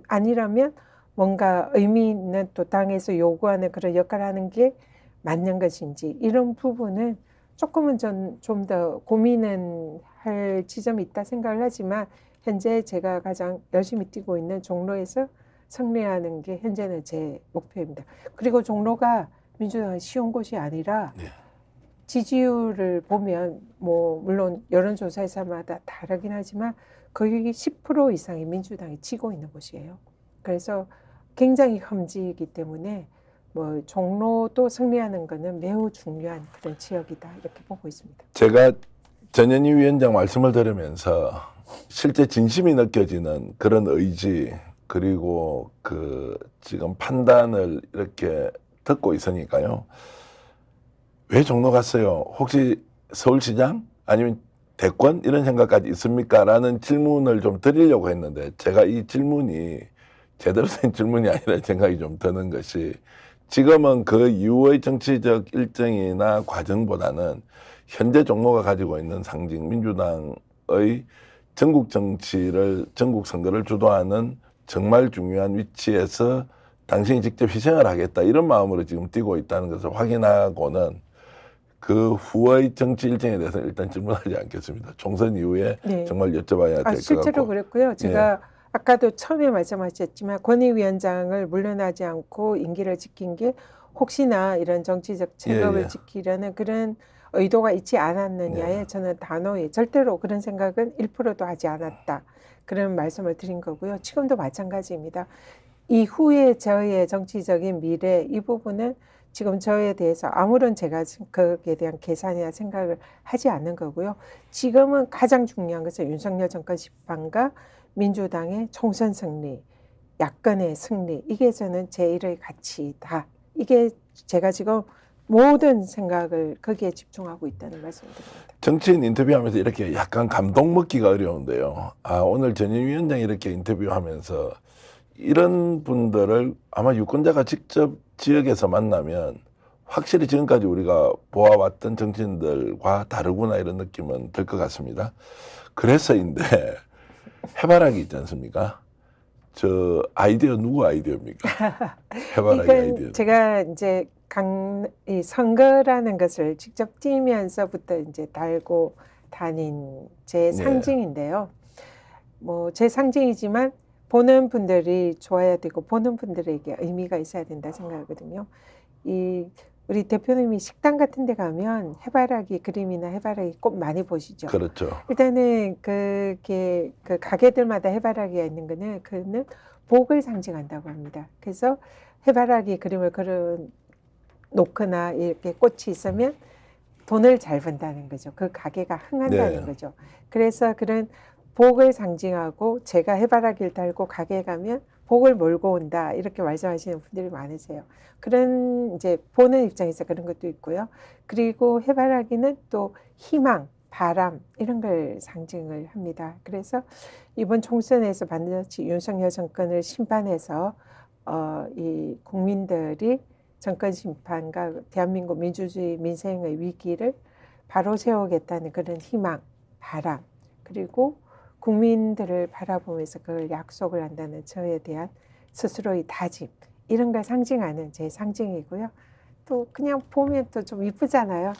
아니라면 뭔가 의미 있는 또 당에서 요구하는 그런 역할을 하는 게 맞는 것인지 이런 부분은 조금은 좀 더 고민은 할 지점이 있다 생각을 하지만 현재 제가 가장 열심히 뛰고 있는 종로에서 승리하는 게 현재는 제 목표입니다. 그리고 종로가 민주당이 쉬운 곳이 아니라 네. 지지율을 보면 뭐 물론 여론조사에서마다 다르긴 하지만 거의 10% 이상이 민주당이 치고 있는 곳이에요. 그래서 굉장히 험지이기 때문에 뭐 종로도 승리하는 것은 매우 중요한 그런 지역이다 이렇게 보고 있습니다. 제가 전현희 위원장 말씀을 들으면서 실제 진심이 느껴지는 그런 의지 그리고 그 지금 판단을 이렇게 듣고 있으니까요. 왜 종로 갔어요? 혹시 서울시장 아니면 대권 이런 생각까지 있습니까? 라는 질문을 좀 드리려고 했는데 제가 이 질문이 제대로 된 질문이 아니라는 생각이 좀 드는 것이 지금은 그 이후의 정치적 일정이나 과정보다는 현재 종로가 가지고 있는 상징 민주당의 전국 정치를 전국 선거를 주도하는 정말 중요한 위치에서 당신이 직접 희생을 하겠다 이런 마음으로 지금 뛰고 있다는 것을 확인하고는 그 후의 정치 일정에 대해서 일단 질문하지 않겠습니다. 총선 이후에 네. 정말 여쭤봐야 될 것 같고. 실제로 그랬고요. 제가 아까도 처음에 말씀하셨지만 권익위원장을 물러나지 않고 임기를 지킨 게 혹시나 이런 정치적 체급을 지키려는 그런 의도가 있지 않았느냐에 저는 단호히 절대로 그런 생각은 1%도 하지 않았다. 그런 말씀을 드린 거고요. 지금도 마찬가지입니다. 이후에 저의 정치적인 미래 이 부분은 지금 저에 대해서 아무런 제가 거기에 대한 계산이나 생각을 하지 않는 거고요. 지금은 가장 중요한 것은 윤석열 정권 심판과 민주당의 총선 승리, 야권의 승리 이게 저는 제1의 가치다. 이게 제가 지금 모든 생각을 거기에 집중하고 있다는 말씀드립니다. 정치인 인터뷰하면서 이렇게 약간 감동 먹기가 어려운데요. 오늘 전현희 위원장이 이렇게 인터뷰하면서 이런 분들을 아마 유권자가 직접 지역에서 만나면 확실히 지금까지 우리가 보아왔던 정치인들과 다르구나 이런 느낌은 들 것 같습니다. 그래서인데 해바라기 있지 않습니까? 저 아이디어 누구 아이디어입니까? 해바라기 아이디어. 제가 이제 이 선거라는 것을 직접 뛰면서부터 이제 달고 다닌 제 상징인데요. 뭐 제 상징이지만 보는 분들이 좋아야 되고 보는 분들에게 의미가 있어야 된다 생각하거든요. 우리 대표님이 식당 같은 데 가면 해바라기 그림이나 해바라기 꽃 많이 보시죠. 그렇죠. 일단은 그게 그 가게들마다 해바라기가 있는 거는 그는 복을 상징한다고 합니다. 그래서 해바라기 그림을 그려 놓거나 이렇게 꽃이 있으면 돈을 잘 번다는 거죠. 그 가게가 흥한다는 거죠. 그래서 그런 복을 상징하고 제가 해바라기를 달고 가게에 가면 복을 몰고 온다 이렇게 말씀하시는 분들이 많으세요. 그런 이제 보는 입장에서 그런 것도 있고요. 그리고 해바라기는 또 희망, 바람 이런 걸 상징을 합니다. 그래서 이번 총선에서 반드시 윤석열 정권을 심판해서 이 국민들이 정권 심판과 대한민국 민주주의 민생의 위기를 바로 세우겠다는 그런 희망, 바람 그리고 국민들을 바라보면서 그걸 약속을 한다는 저에 대한 스스로의 다짐 이런 걸 상징하는 제 상징이고요. 또 그냥 보면 또 좀 이쁘잖아요.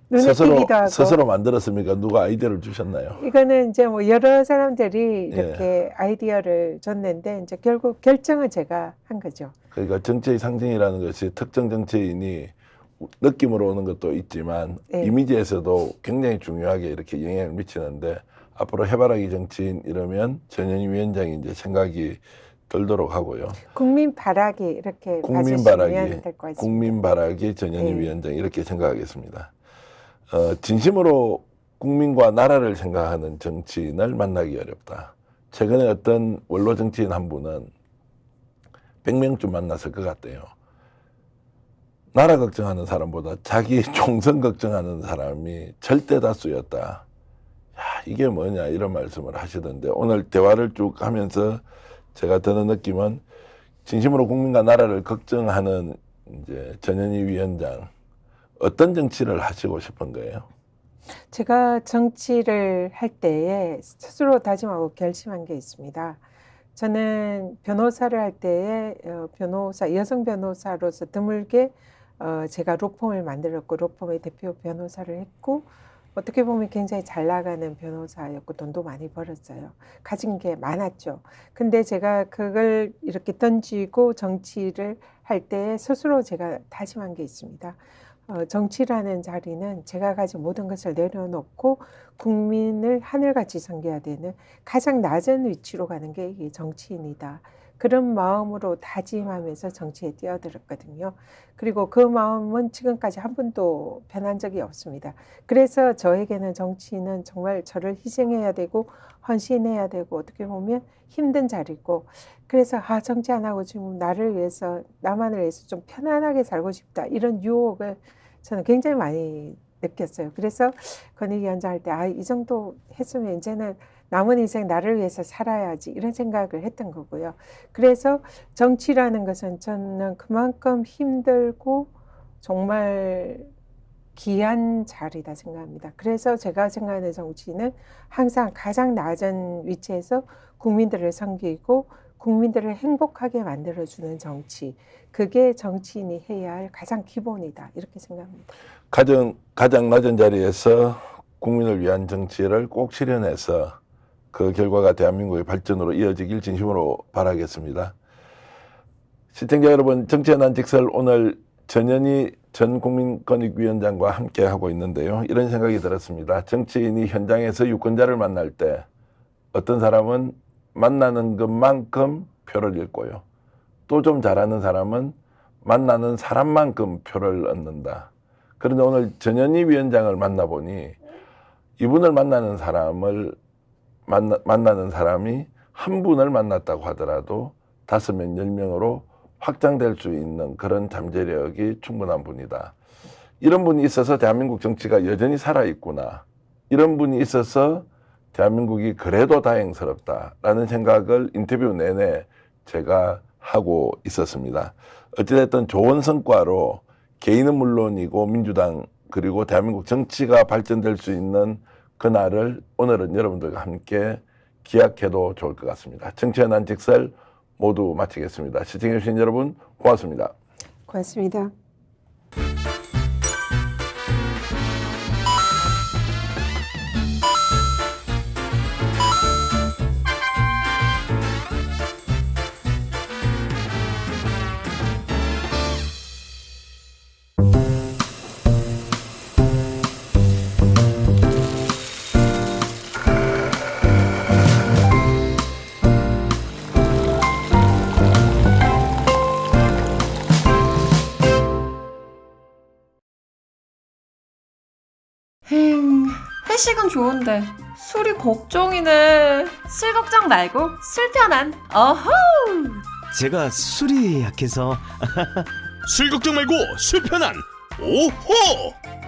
눈에 띄기도 하고. 스스로 만들었습니까? 누가 아이디어를 주셨나요? 이거는 이제 뭐 여러 사람들이 이렇게 아이디어를 줬는데 이제 결국 결정은 제가 한 거죠. 그러니까 정치의 상징이라는 것이 특정 정치인이 느낌으로 오는 것도 있지만 이미지에서도 굉장히 중요하게 이렇게 영향을 미치는데 앞으로 해바라기 정치인 이러면 전현희 위원장이 이제 생각이 들도록 하고요. 국민 바라기 이렇게 국민 봐주시면 될 것 같습니다. 국민 바라기 전현희 위원장 이렇게 생각하겠습니다. 진심으로 국민과 나라를 생각하는 정치인을 만나기 어렵다. 최근에 어떤 원로 정치인 한 분은 100명쯤 만났을 것 같대요. 나라 걱정하는 사람보다 자기 총선 걱정하는 사람이 절대 다수였다. 이게 뭐냐 이런 말씀을 하시던데 오늘 대화를 쭉 하면서 제가 드는 느낌은 진심으로 국민과 나라를 걱정하는 이제 전현희 위원장 어떤 정치를 하시고 싶은 거예요? 제가 정치를 할 때에 스스로 다짐하고 결심한 게 있습니다. 저는 변호사를 할 때에 여성 변호사로서 드물게 제가 로펌을 만들었고 로펌의 대표 변호사를 했고 어떻게 보면 굉장히 잘 나가는 변호사였고 돈도 많이 벌었어요. 가진 게 많았죠. 근데 제가 그걸 이렇게 던지고 정치를 할 때 스스로 제가 다짐한 게 있습니다. 정치라는 자리는 제가 가진 모든 것을 내려놓고 국민을 하늘같이 섬겨야 되는 가장 낮은 위치로 가는 게 이게 정치인이다. 그런 마음으로 다짐하면서 정치에 뛰어들었거든요. 그리고 그 마음은 지금까지 한 번도 변한 적이 없습니다. 그래서 저에게는 정치인은 정말 저를 희생해야 되고 헌신해야 되고 어떻게 보면 힘든 자리고 그래서 정치 안 하고 지금 나를 위해서 나만을 위해서 좀 편안하게 살고 싶다 이런 유혹을 저는 굉장히 많이 느꼈어요. 그래서 권익위원장 할 때 이 정도 했으면 이제는 남은 인생 나를 위해서 살아야지 이런 생각을 했던 거고요. 그래서 정치라는 것은 저는 그만큼 힘들고 정말 귀한 자리다 생각합니다. 그래서 제가 생각하는 정치는 항상 가장 낮은 위치에서 국민들을 섬기고 국민들을 행복하게 만들어주는 정치. 그게 정치인이 해야 할 가장 기본이다. 이렇게 생각합니다. 가장 낮은 자리에서 국민을 위한 정치를 꼭 실현해서 그 결과가 대한민국의 발전으로 이어지길 진심으로 바라겠습니다. 시청자 여러분, 정치의 난직설 오늘 전현희 전 국민권익위원장과 함께 하고 있는데요. 이런 생각이 들었습니다. 정치인이 현장에서 유권자를 만날 때 어떤 사람은 만나는 것만큼 표를 읽고요. 또 좀 잘하는 사람은 만나는 사람만큼 표를 얻는다. 그런데 오늘 전현희 위원장을 만나보니 이분을 만나는 사람이 한 분을 만났다고 하더라도 5명, 10명으로 확장될 수 있는 그런 잠재력이 충분한 분이다. 이런 분이 있어서 대한민국 정치가 여전히 살아있구나. 이런 분이 있어서 대한민국이 그래도 다행스럽다라는 생각을 인터뷰 내내 제가 하고 있었습니다. 어찌됐든 좋은 성과로 개인은 물론이고 민주당 그리고 대한민국 정치가 발전될 수 있는 그날을 오늘은 여러분들과 함께 기약해도 좋을 것 같습니다. 정치의 난직설 모두 마치겠습니다. 시청해주신 여러분 고맙습니다. 고맙습니다. 회식은 좋은데 술이 걱정이네. 술 걱정 말고 술 편한. 어허. 제가 술이 약해서 술 걱정 말고 술 편한 오호!